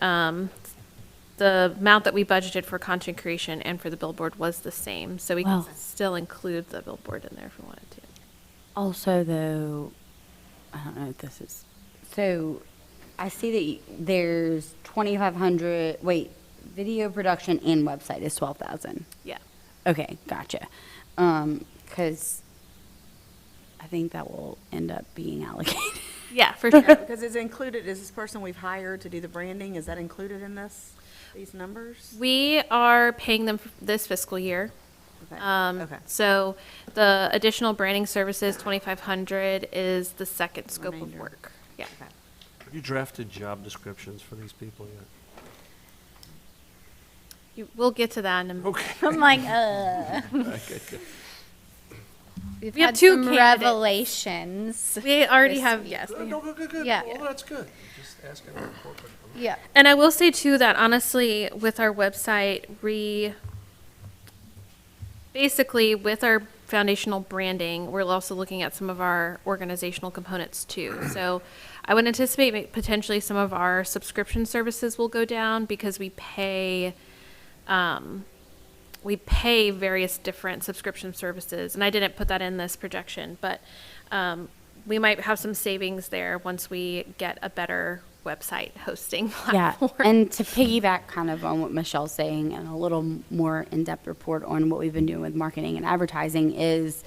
the amount that we budgeted for content creation and for the billboard was the same. So we Wow. can still include the billboard in there if we wanted to. Also, though, I don't know if this is, so I see that there's 2,500, video production and website is 12,000. Yeah. Okay, gotcha. Because I think that will end up being allocated. Yeah, for sure. Because it's included, is this person we've hired to do the branding, is that included in these numbers? We are paying them this fiscal year. Okay. Okay. So the additional branding services, 2,500, is the second scope of Remainder. work. Yeah. Okay. Have you drafted job descriptions for these people yet? We'll get to that in a minute. Okay. I'm like, Okay, good. we've We have had two some candidates. revelations. We already This have, week. yes. we No, have. good. Yeah. Well, that's good. Just asking about corporate. Yeah. And I will say too that honestly, with our website, basically with our foundational branding, we're also looking at some of our organizational components too. So I would anticipate potentially some of our subscription services will go down because we pay various different subscription services. And I didn't put that in this projection, but we might have some savings there once we get a better website hosting Yeah, platform. and to piggyback kind of on what Michelle's saying and a little more in-depth report on what we've been doing with marketing and advertising is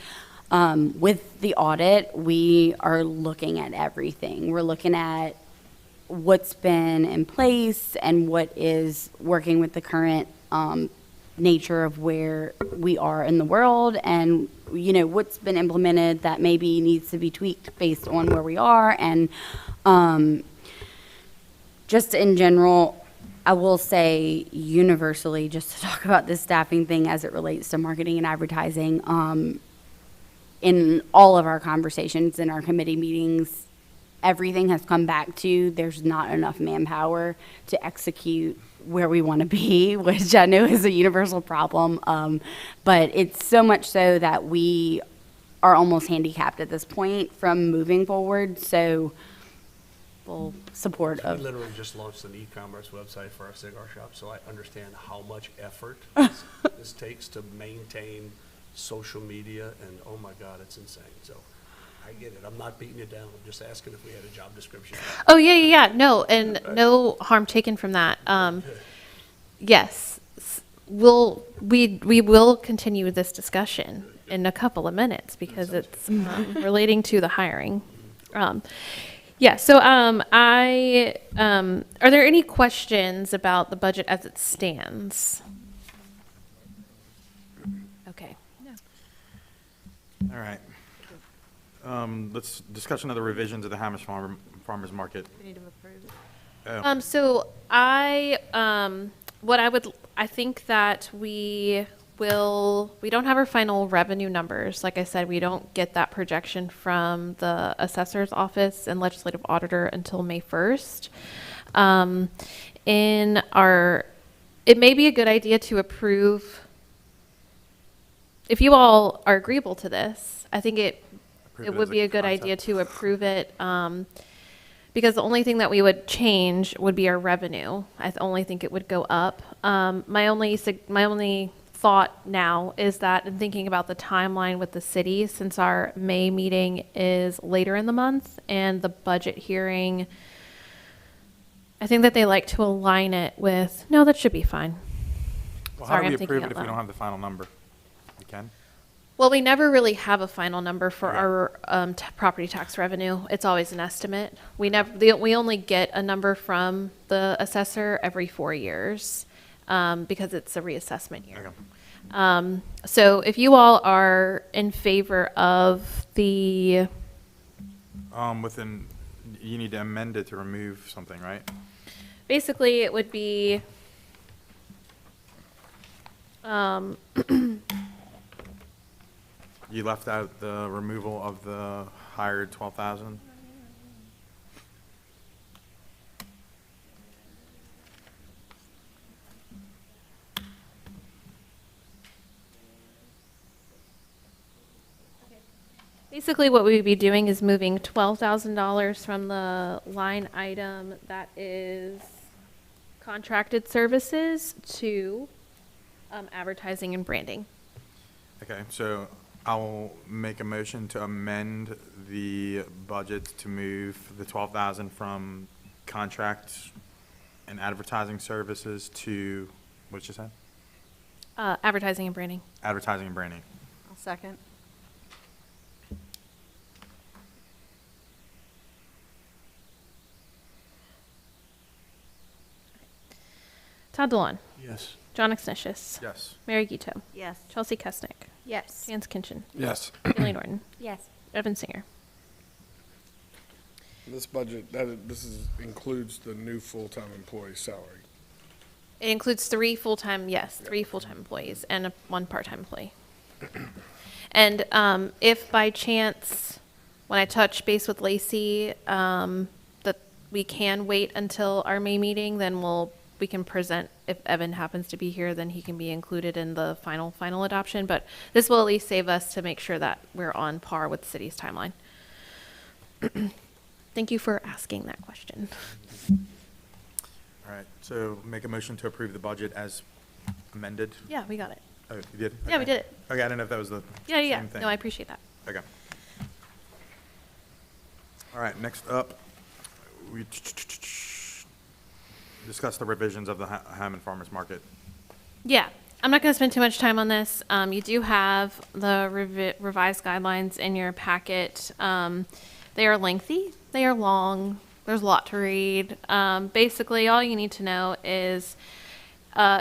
with the audit, we are looking at everything. We're looking at what's been in place and what is working with the current nature of where we are in the world and, what's been implemented that maybe needs to be tweaked based on where we are. And just in general, I will say universally, just to talk about this staffing thing as it relates to marketing and advertising, in all of our conversations in our committee meetings, everything has come back to there's not enough manpower to execute where we want to be, which I know is a universal problem. But it's so much so that we are almost handicapped at this point from moving forward. So full support We of. literally just launched an e-commerce website for our cigar shop, so I understand how much effort this takes to maintain social media, and oh my God, it's insane. So I get it. I'm not beating you down. I'm just asking if we had a job description. Oh, yeah, yeah, yeah. No, and no harm taken from that. Yes, we will continue this discussion in a couple of minutes because it's relating to the hiring. Yeah, so are there any questions about the budget as it stands? Okay. All right. Let's discussion of the revisions of the Hammond Farmers Market. We need to approve it. Oh, So I think that we don't have our final revenue numbers. Like I said, we don't get that projection from the assessor's office and legislative auditor until May 1st. It may be a good idea to approve, if you all are agreeable to this, I think it would be a good idea to approve it, because the only thing that we would change would be our revenue. I only think it would go up. My only thought now is that in thinking about the timeline with the city, since our May meeting is later in the month and the budget hearing, I think that they like to align it with, no, that should be fine. well, sorry, how do I'm we thinking approve it out if we loud. don't have the final number? We can? Well, we never really have a final number for Okay. our property tax revenue. It's always an estimate. We only get a number from the assessor every 4 years, because it's a reassessment year. Okay. So if you all are in favor of the, You need to amend it to remove something, right? basically it would be, You left out the removal of the hired 12,000? basically what we would be doing is moving $12,000 from the line item that is contracted services to advertising and branding. Okay, so I'll make a motion to amend the budget to move the 12,000 from contract and advertising services to, what did you say? Advertising and branding. Advertising and branding. I'll second. Todd DeLon, Yes. John Exnicius, Yes. Mary Gito, Yes. Chelsea Kesnick, Yes. Jans Kinchin, Yes. Billy Norton, Yes. Evan Singer. This budget, includes the new full-time employee salary. It includes three full-time employees and one part-time employee. And if by chance, when I touch base with Lacey, that we can wait until our May meeting, then we can present, if Evan happens to be here, then he can be included in the final adoption. But this will at least save us to make sure that we're on par with the city's timeline. Thank you for asking that question. All right, so make a motion to approve the budget as amended. Yeah, we got it. Oh, you did? Yeah, we Okay. did it. Okay, I didn't know if that was the Yeah, yeah, same thing. no, I appreciate that. Okay. All right, next up, we discuss the revisions of the Hammond Farmers Market. Yeah, I'm not going to spend too much time on this. You do have the revised guidelines in your packet. They are lengthy, they are long, there's a lot to read. Basically, all you need to know is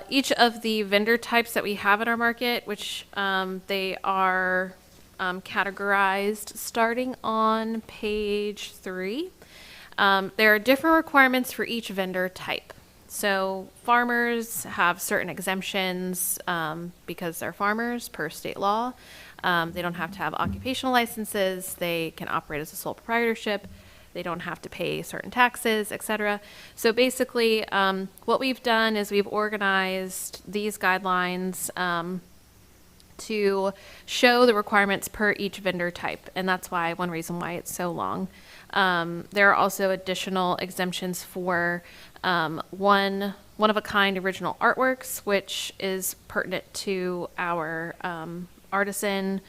each of the vendor types that we have in our market, which they are categorized starting on page 3. There are different requirements for each vendor type. So farmers have certain exemptions because they're farmers per state law. They don't have to have occupational licenses. They can operate as a sole proprietorship. they don't have to pay certain taxes, et cetera. So basically, what we've done is we've organized these guidelines to show the requirements per each vendor type, and that's why one reason why it's so long. There are also additional exemptions for one-of-a-kind original artworks, which is pertinent to our artisan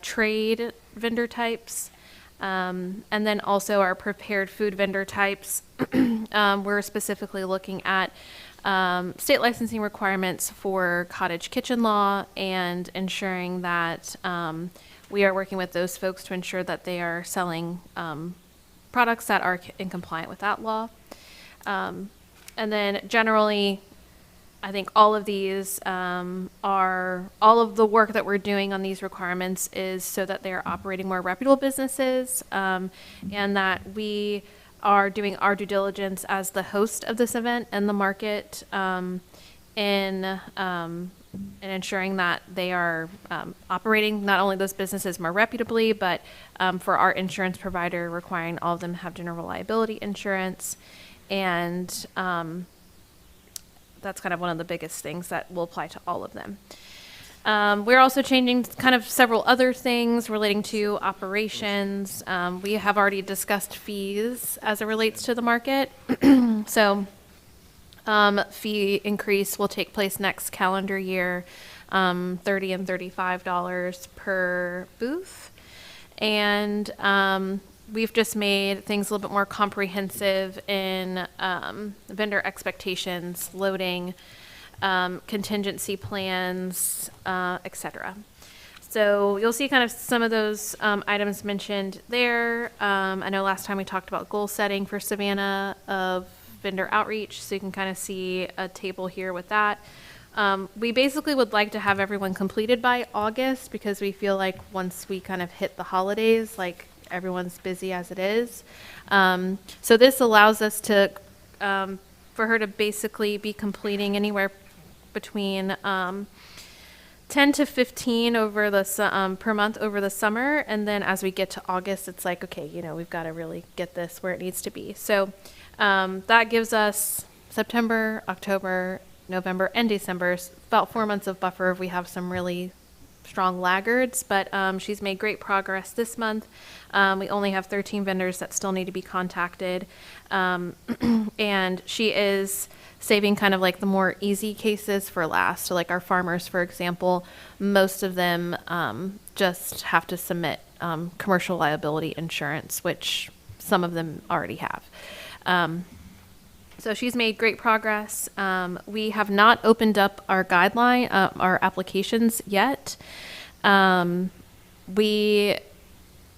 trade vendor types. And then also our prepared food vendor types. We're specifically looking at state licensing requirements for cottage kitchen law and ensuring that we are working with those folks to ensure that they are selling products that are in compliant with that law. And then generally, I think all of these all of the work that we're doing on these requirements is so that they are operating more reputable businesses, and that we are doing our due diligence as the host of this event and the market in ensuring that they are operating not only those businesses more reputably, but for our insurance provider, requiring all of them to have general liability insurance. And that's kind of one of the biggest things that will apply to all of them. We're also changing kind of several other things relating to operations. We have already discussed fees as it relates to the market. So fee increase will take place next calendar year, $30 and $35 per booth. And we've just made things a little bit more comprehensive in vendor expectations, loading, contingency plans, et cetera. So you'll see kind of some of those items mentioned there. I know last time we talked about goal setting for Savannah of vendor outreach, so you can kind of see a table here with that. We basically would like to have everyone completed by August, because we feel like once we kind of hit the holidays, like everyone's busy as it is. So this allows us to, for her to basically be completing anywhere between 10 to 15 over the per month over the summer, and then as we get to August, it's like, okay, you know, we've got to really get this where it needs to be. So that gives us September, October, November, and December, about 4 months of buffer if we have some really strong laggards, but she's made great progress this month. We only have 13 vendors that still need to be contacted, and she is saving kind of like the more easy cases for last. So like our farmers, for example, most of them just have to submit commercial liability insurance, which some of them already have. So she's made great progress. We have not opened up our guideline, our applications yet. We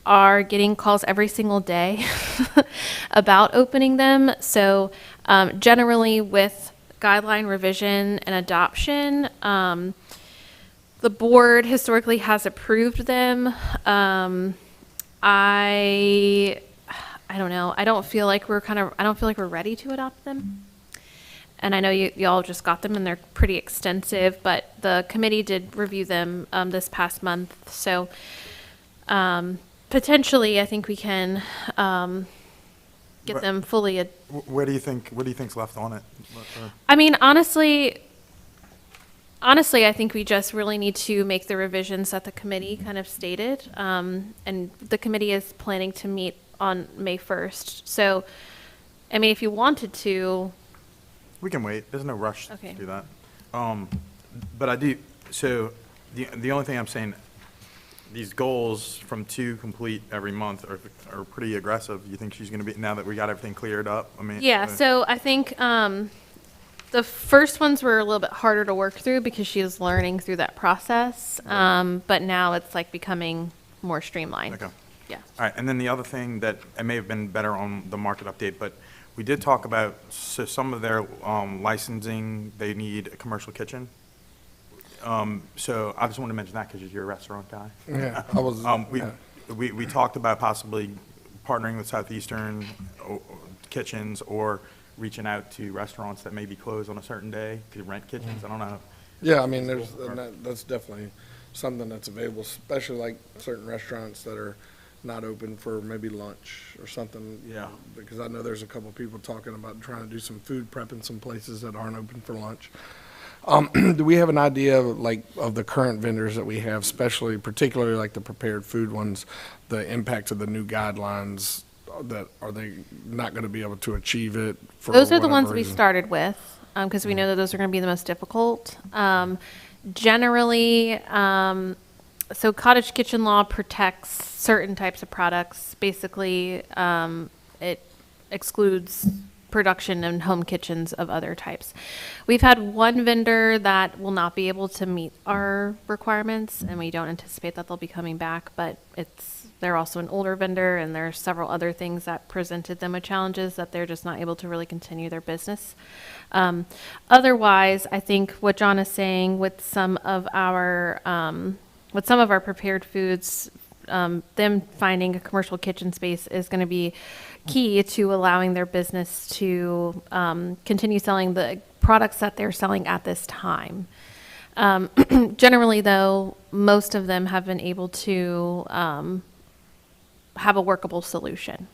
are getting calls every single day about opening them. So generally with guideline revision and adoption, the board historically has approved them. I don't know. I don't feel like we're ready to adopt them. And I know y'all just got them and they're pretty extensive, but the committee did review them this past month. So potentially I think we can get them fully. What do you think's left on it? I mean, honestly, I think we just really need to make the revisions that the committee kind of stated. And the committee is planning to meet on May 1st. So, I mean, if you wanted to. We can wait. There's no rush Okay. to do that. But I do, so the only thing I'm saying, these goals from 2 complete every month are pretty aggressive. You think she's going to be, now that we got everything cleared up? I mean. Yeah, so I think the first ones were a little bit harder to work through because she was learning through that process. But now it's like becoming more streamlined. Okay. Yeah. All right, and then the other thing that, it may have been better on the market update, but we did talk about, so some of their licensing, they need a commercial kitchen. So I just wanted to mention that because you're a restaurant guy. Yeah, I was. yeah. We talked about possibly partnering with Southeastern kitchens or reaching out to restaurants that may be closed on a certain day to rent kitchens. I don't know. Yeah, I mean, that's definitely something that's available, especially like certain restaurants that are not open for maybe lunch or something. Yeah, because I know there's a couple people talking about trying to do some food prep in some places that aren't open for lunch. Do we have an idea of the current vendors that we have, especially particularly like the prepared food ones, the impact of the new guidelines, that are they not going to be able to achieve it for Those are the whatever ones we reason? started with, because we know that those are going to be the most difficult. Generally, so cottage kitchen law protects certain types of products. Basically, it excludes production and home kitchens of other types. We've had one vendor that will not be able to meet our requirements, and we don't anticipate that they'll be coming back, but they're also an older vendor, and there are several other things that presented them with challenges that they're just not able to really continue their business. Otherwise, I think what John is saying with some of our prepared foods, them finding a commercial kitchen space is going to be key to allowing their business to continue selling the products that they're selling at this time. Generally, though, most of them have been able to have a workable solution.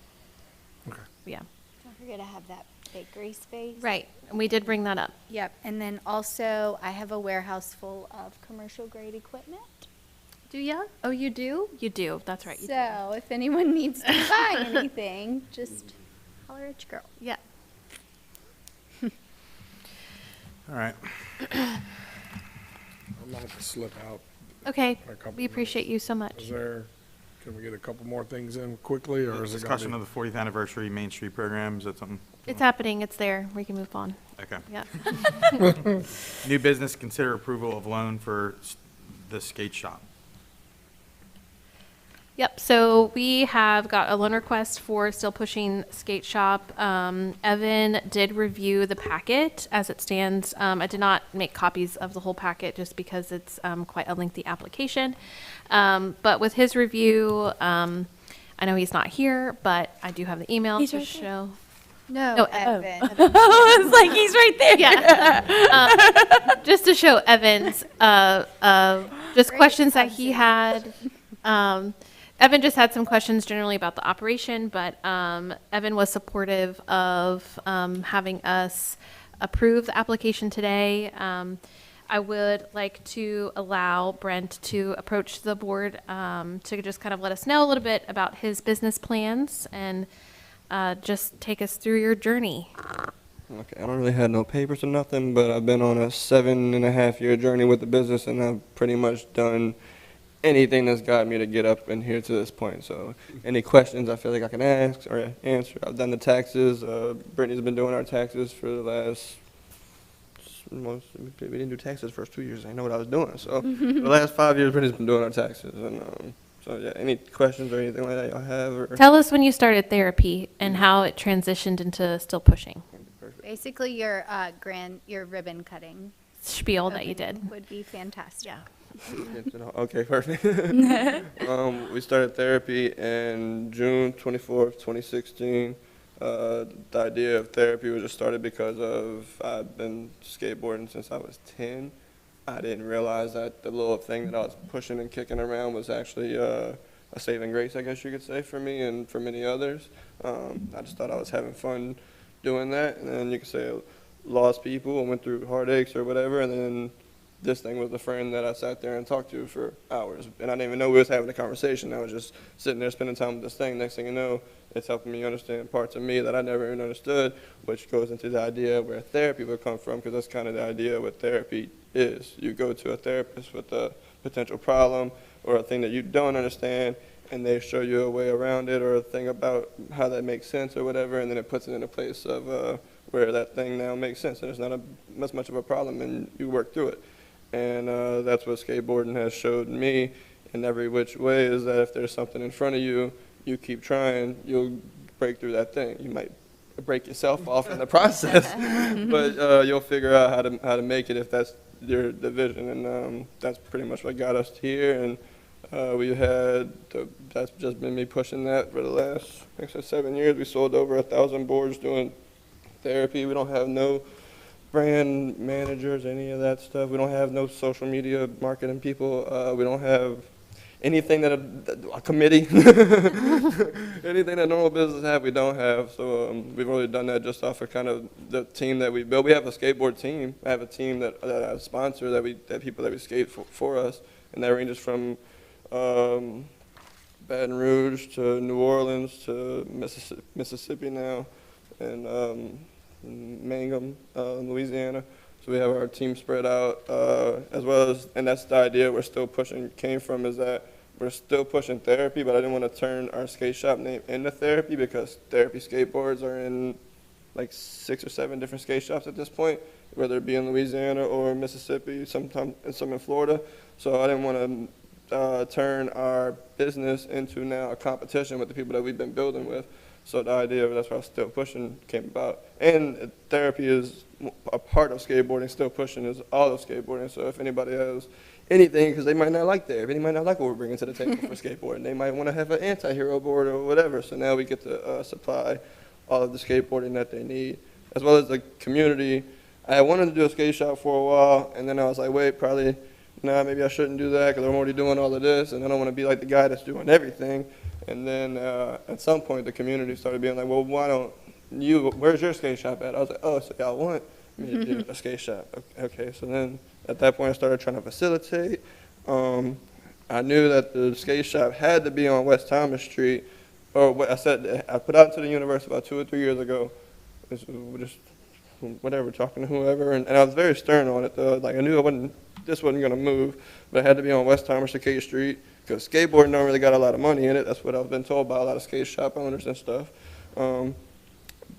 Okay. Yeah. Don't forget to have that bakery space. Right. And we did bring that up. Yep, and then also I have a warehouse full of commercial grade equipment. Do ya? Oh, you do? You do. That's right. You do. So if anyone needs to buy anything, just holler at your girl. Yeah. All right. I'm gonna have to slip out. Okay. For a couple We appreciate minutes. you so much. Can we get a couple more things in quickly, or is it gonna Discussion of the 40th anniversary Main Street program, is that something? It's happening. It's there. We can move on. Okay. Yeah. New business, consider approval of loan for the skate shop. Yep, so we have got a loan request for Still Pushing Skate Shop. Evan did review the packet as it stands. I did not make copies of the whole packet just because it's quite a lengthy application. But with his review, I know he's not here, but I do have the email He's to right there. show. No, No, Evan. It's like he's right there. Yeah. Just to show Evan's, just Great questions that he observation. had. Evan just had some questions generally about the operation, but Evan was supportive of having us approve the application today. I would like to allow Brent to approach the board to just kind of let us know a little bit about his business plans and just take us through your journey. Okay, I don't really have no papers or nothing, but I've been on a 7.5-year journey with the business, and I've pretty much done anything that's got me to get up in here to this point. So any questions I feel like I can ask or answer. I've done the taxes. Brittany's been doing our taxes for the last, we didn't do taxes the first 2 years. I know what I was doing. So for the last 5 years, Brittany's been doing our taxes. And so yeah, any questions or anything like that y'all have? Or Tell us when you started therapy and how it transitioned into Still Pushing. Basically, your your ribbon cutting Spiel that you did. would be fantastic. Yeah. Okay, perfect. We started therapy in June 24th, 2016. The idea of therapy was just started because I've been skateboarding since I was 10. I didn't realize that the little thing that I was pushing and kicking around was actually a saving grace, I guess you could say, for me and for many others. I just thought I was having fun doing that, and then you could say I lost people and went through heartaches or whatever, and then this thing was the friend that I sat there and talked to for hours. And I didn't even know we was having a conversation. I was just sitting there spending time with this thing. Next thing you know, it's helping me understand parts of me that I never even understood, which goes into the idea where therapy would come from, because that's kind of the idea of what therapy is. You go to a therapist with a potential problem or a thing that you don't understand, and they show you a way around it or a thing about how that makes sense or whatever, and then it puts it in a place of where that thing now makes sense, and it's not as much of a problem, and you work through it. And that's what skateboarding has showed me in every which way, is that if there's something in front of you, you keep trying, you'll break through that thing. You might break yourself off in the process, but you'll figure out how to make it if that's the vision. And that's pretty much what got us here. And that's just been me pushing that for the last 7 years. We sold over 1,000 boards doing therapy. We don't have no brand managers, any of that stuff. We don't have no social media marketing people. We don't have anything that a committee, anything that normal businesses have, we don't have. So we've already done that just off of kind of the team that we built. We have a skateboard team. I have a team that I sponsor that people that we skate for us, and that ranges from Baton Rouge to New Orleans to Mississippi now, and Mangum, Louisiana. So we have our team spread out, as well as, and that's the idea we're still pushing, came from, is that we're still pushing therapy, but I didn't want to turn our skate shop name into therapy, because therapy skateboards are in like 6 or 7 different skate shops at this point, whether it be in Louisiana or Mississippi, sometimes, and some in Florida. So I didn't want to turn our business into now a competition with the people that we've been building with. So the idea of that's why I was still pushing came about. And therapy is a part of skateboarding. Still pushing is all of skateboarding. So if anybody has anything, because they might not like therapy, they might not like what we're bringing to the table for skateboarding. They might want to have an anti-hero board or whatever. So now we get to supply all of the skateboarding that they need, as well as the community. I wanted to do a skate shop for a while, and then I was like, wait, probably, nah, maybe I shouldn't do that, because I'm already doing all of this, and I don't want to be like the guy that's doing everything. And then at some point, the community started being like, well, why don't you, where's your skate shop at? I was like, oh, so y'all want me to do a skate shop? Okay, so then at that point, I started trying to facilitate. I knew that the skate shop had to be on West Thomas Street, or what I said, I put out to the universe about 2 or 3 years ago, just whatever, talking to whoever, and I was very stern on it, though. Like, I knew this wasn't going to move, but it had to be on West Thomas K Street, because skateboarding don't really got a lot of money in it. That's what I've been told by a lot of skate shop owners and stuff.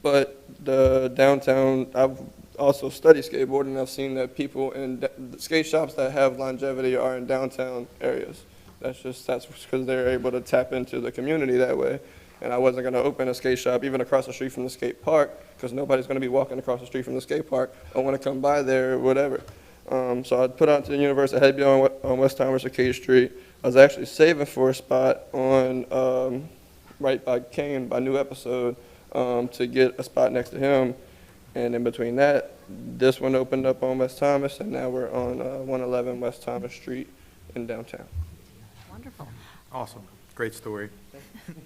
But the downtown, I've also studied skateboarding, and I've seen that people in the skate shops that have longevity are in downtown areas. That's because they're able to tap into the community that way. And I wasn't going to open a skate shop even across the street from the skate park, because nobody's going to be walking across the street from the skate park or want to come by there or whatever. So I put out to the universe, I had to be on West Thomas K Street. I was actually saving for a spot on right by Kane, by New Episode, to get a spot next to him. And in between that, this one opened up on West Thomas, and now we're on 111 West Thomas Street in downtown. Wonderful. Awesome. Great story.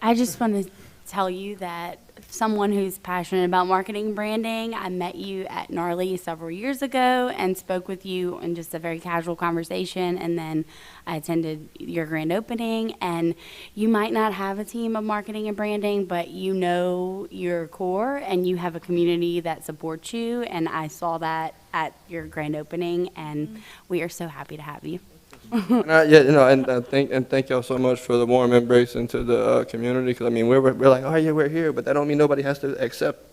I just want to tell you that someone who's passionate about marketing and branding, I met you at Gnarly several years ago and spoke with you in just a very casual conversation, and then I attended your grand opening. And you might not have a team of marketing and branding, but you know your core, and you have a community that supports you, and I saw that at your grand opening, and we are so happy to have you. And thank y'all so much for the warm embrace into the community, because I mean we're like, oh yeah, we're here, but that don't mean nobody has to accept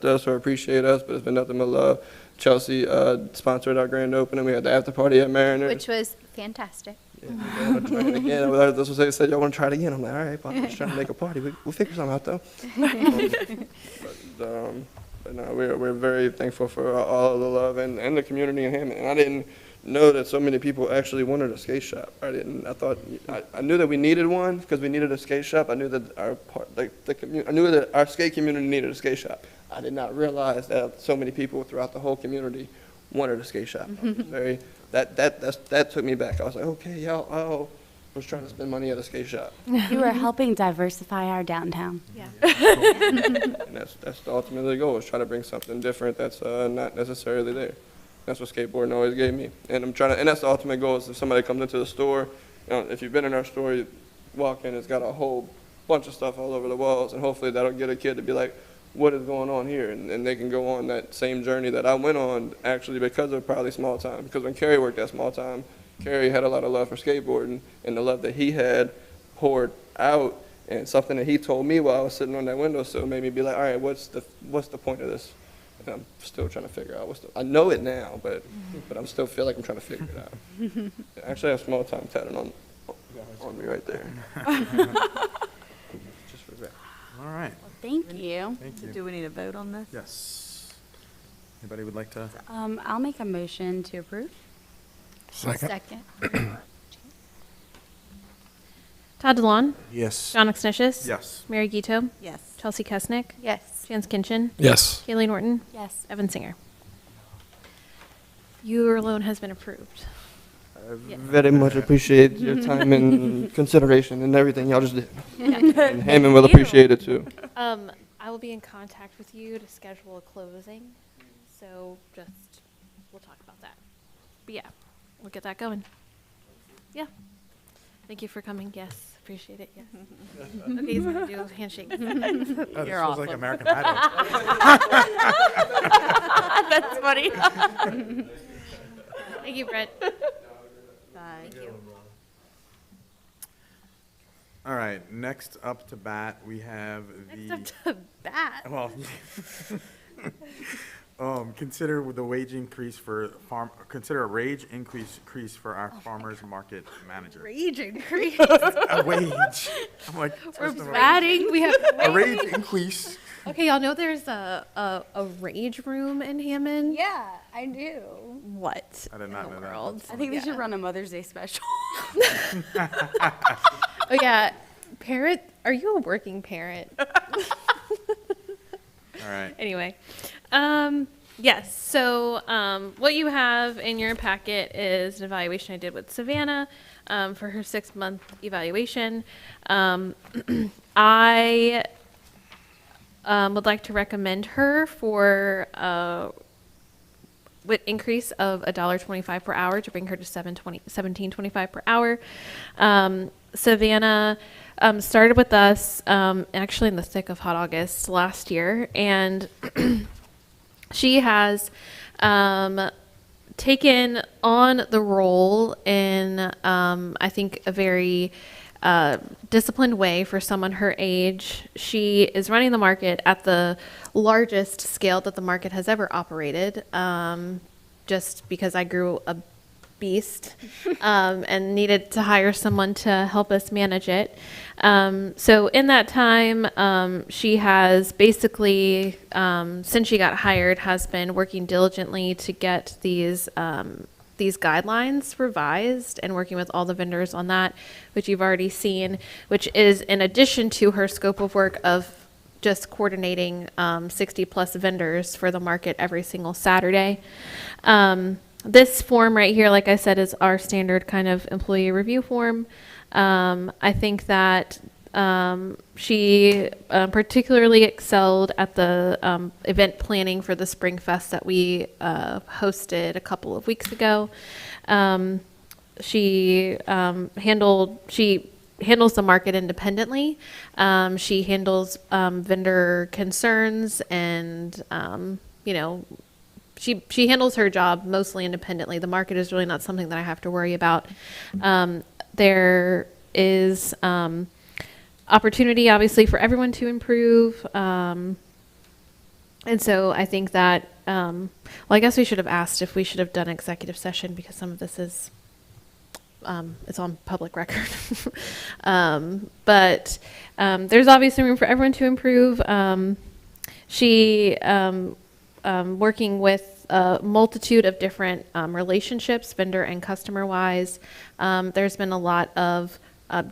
us or appreciate us. But it's been nothing but love. Chelsea sponsored our grand opening. We had the after party at Mariners, Which was fantastic. Yeah, we want to try it again. That's what they said. Y'all want to try it again? I'm like, all right, well, I'm just trying to make a party. We'll figure something out though. But no, we're very thankful for all of the love and the community in Hammond. And I didn't know that so many people actually wanted a skate shop. I knew that we needed one because we needed a skate shop. I knew that I knew that our skate community needed a skate shop. I did not realize that so many people throughout the whole community wanted a skate shop. That took me back. I was like, okay, y'all was trying to spend money at a skate shop. You are helping diversify our downtown. Yeah. And that's the ultimate goal, is try to bring something different that's not necessarily there. That's what skateboarding always gave me. And that's the ultimate goal, is if somebody comes into the store, if you've been in our store, you walk in, it's got a whole bunch of stuff all over the walls, and hopefully that'll get a kid to be like, what is going on here? And they can go on that same journey that I went on, actually, because of probably small time. Because when Kerry worked at small time, Kerry had a lot of love for skateboarding, and the love that he had poured out, and something that he told me while I was sitting on that windowsill made me be like, all right, what's the point of this? And I'm still trying to figure out I know it now, but I'm still feel like I'm trying to figure it out. Actually, I have small time tatted on me right there. Just for that. All right. Thank you. Thank you. Do we need a vote on this? Yes. Anybody would like to? I'll make a motion to approve. Second. Todd DeLon, Yes. John Exnicius. Yes. Mary Guito, Yes. Chelsea Kesnick, Yes. Jans Kinchin, Yes. Kaylee Norton, Yes. Evan Singer. Your loan has been approved. Very much appreciate your time and consideration and everything y'all just did. Yeah. And Hammond will you. appreciate it too. I will be in contact with you to schedule a closing, so we'll talk about that. But yeah, we'll get that going. Yeah. Thank you for coming. Yes, appreciate it. Yes. Okay, he's gonna do a handshake. Oh, this You're feels like awesome. American Idol. That's funny. Thank you, Brett. Bye. Thank you. All right, next up to bat, we have Next up to bat. well, consider the wage increase for consider a wage increase for our farmers market manager. Rage increase. A wage. I'm like, We're twist them around. batting. We have A rage increase. Okay, y'all know there's a rage room in Hammond. Yeah, I do. What? I did not in the know that. world? I think they should run a Mother's Day special. Oh yeah, parent. Are you a working parent? All right. Anyway, yes. So what you have in your packet is an evaluation I did with Savannah for her 6-month evaluation. I would like to recommend her for with increase of $1.25 per hour to bring her to $17.25 per hour. Savannah started with us actually in the thick of hot August last year, and she has taken on the role in I think a very disciplined way for someone her age. She is running the market at the largest scale that the market has ever operated, just because I grew a beast and needed to hire someone to help us manage it. So in that time, she has basically, since she got hired, has been working diligently to get these guidelines revised and working with all the vendors on that, which you've already seen, which is in addition to her scope of work of just coordinating 60 plus vendors for the market every single Saturday. This form right here, like I said, is our standard kind of employee review form. I think that she particularly excelled at the event planning for the Spring Fest that we hosted a couple of weeks ago. She handles the market independently. She handles vendor concerns and, she handles her job mostly independently. The market is really not something that I have to worry about. There is opportunity, obviously, for everyone to improve. And so I think that, well, I guess we should have asked if we should have done executive session because some of this is, it's on public record. But there's obviously room for everyone to improve. She working with a multitude of different relationships, vendor and customer wise. There's been a lot of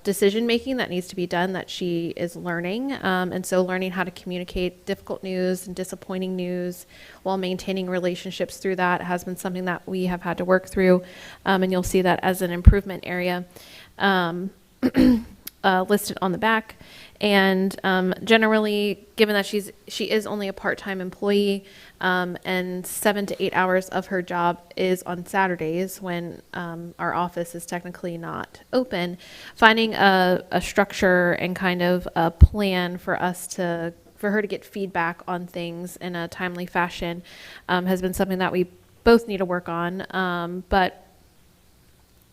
decision making that needs to be done that she is learning. And so learning how to communicate difficult news and disappointing news while maintaining relationships through that has been something that we have had to work through. And you'll see that as an improvement area listed on the back. And generally, given that she is only a part-time employee, and 7 to 8 hours of her job is on Saturdays when our office is technically not open, finding a structure and kind of a plan for her to get feedback on things in a timely fashion has been something that we both need to work on. But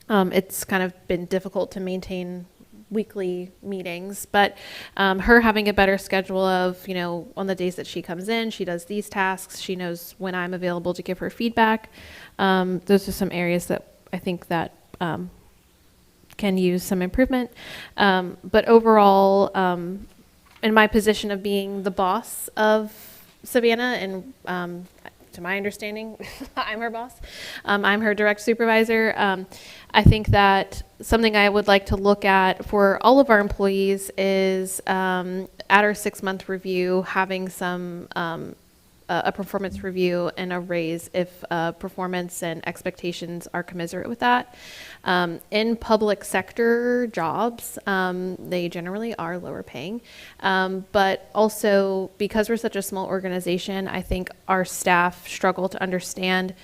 it's kind of been difficult to maintain weekly meetings, but her having a better schedule of, on the days that she comes in, she does these tasks, she knows when I'm available to give her feedback. Those are some areas that I think that can use some improvement. But overall, in my position of being the boss of Savannah, and to my understanding, I'm her boss. I'm her direct supervisor. I think that something I would like to look at for all of our employees is at our 6-month review, having some a performance review and a raise if performance and expectations are commensurate with that. In public sector jobs, they generally are lower paying. But also, because we're such a small organization, I think our staff struggle to understand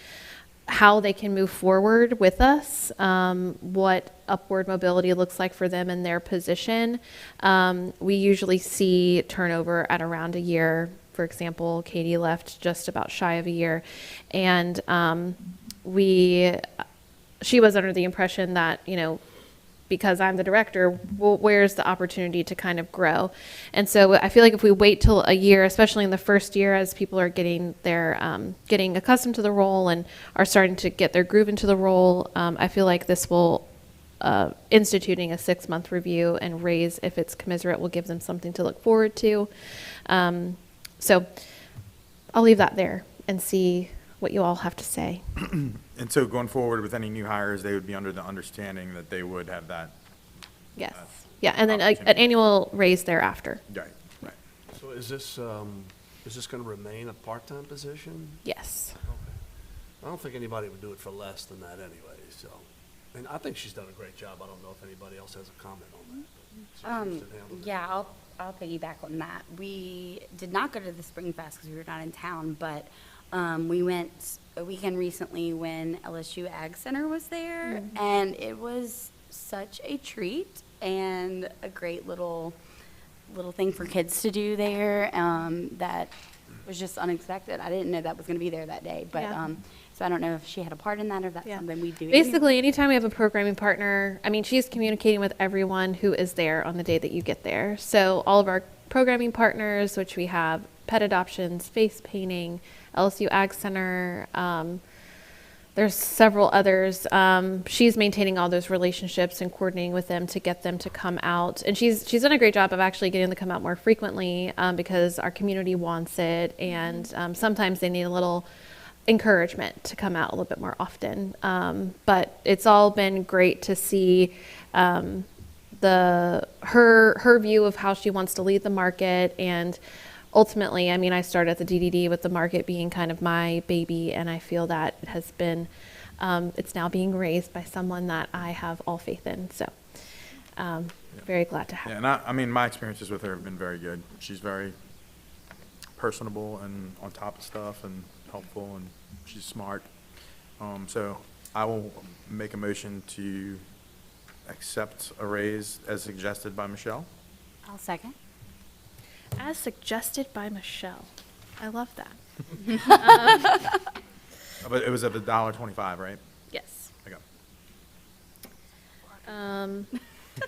how they can move forward with us, what upward mobility looks like for them in their position. We usually see turnover at around a year. For example, Katie left just about shy of a year, and she was under the impression that, because I'm the director, well, where's the opportunity to kind of grow? And so I feel like if we wait till a year, especially in the first year, as people are getting getting accustomed to the role and are starting to get their groove into the role, I feel like this will, instituting a 6-month review and raise if it's commensurate will give them something to look forward to. So I'll leave that there and see what you all have to say. And so going forward with any new hires, they would be under the understanding that they would have that. Yes. Yeah, and then an opportunity. annual raise thereafter. Right, right. So is this going to remain a part-time position? Yes. I don't think anybody would do it for less than that anyway, so. And I think she's done a great job. I don't know if anybody else has a comment on that. but she should handle it. Yeah, I'll piggyback on that. We did not go to the Spring Fest because we were not in town, but we went a weekend recently when LSU Ag Center was there, and it was such a treat and a great little thing for kids to do there that was just unexpected. I didn't know that was going to be there that day, but Yeah. so I don't know if she had a part in that or if that's Yeah. something we do. Basically, anytime we have a programming partner, I mean, she's communicating with everyone who is there on the day that you get there. So all of our programming partners, which we have pet adoptions, face painting, LSU Ag Center, there's several others. She's maintaining all those relationships and coordinating with them to get them to come out. And she's done a great job of actually getting them to come out more frequently because our community wants it. And sometimes they need a little encouragement to come out a little bit more often. But it's all been great to see her view of how she wants to lead the market. And ultimately, I mean, I started at the DDD with the market being kind of my baby, and I feel that it has been, it's now being raised by someone that I have all faith in. So very glad to have Yeah, her. and I mean, my experiences with her have been very good. She's very personable and on top of stuff and helpful, and she's smart. So I will make a motion to accept a raise as suggested by Michelle. I'll second. As suggested by Michelle. I love that. But it was at $1.25, right? Yes. Okay.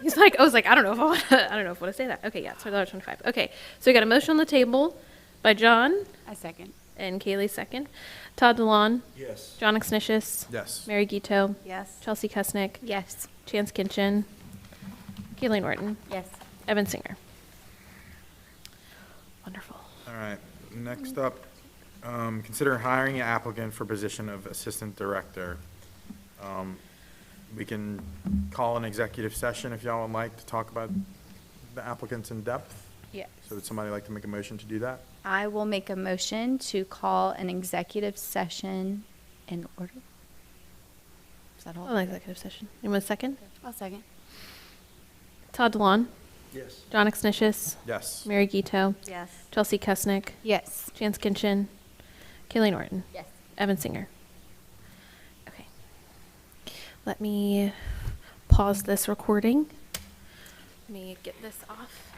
He's like, I was like, I don't know if I want to say that. Okay, yeah, it's $1.25. Okay, so we got a motion on the table by John I second. and Kaylee second. Todd DeLon, Yes. John Exnicius, Yes. Mary Gito, Yes. Chelsea Kusnick, Yes. Chance Kinchin, Kaylee Norton, Yes. Evan Singer. Wonderful. All right, next up, consider hiring an applicant for position of Assistant Director. We can call an executive session if y'all would like to talk about the applicants in depth. Yes. So would somebody like to make a motion to do that? I will make a motion to call an executive session in order. Is that all? I like executive session. Anyone second? I'll second. Todd DeLon, Yes. John Exnicius, Yes. Mary Gito, Yes. Chelsea Kusnick, Yes. Chance Kinchin, Kaylee Norton, Yes. Evan Singer. Okay. Let me pause this recording. Let me get this off.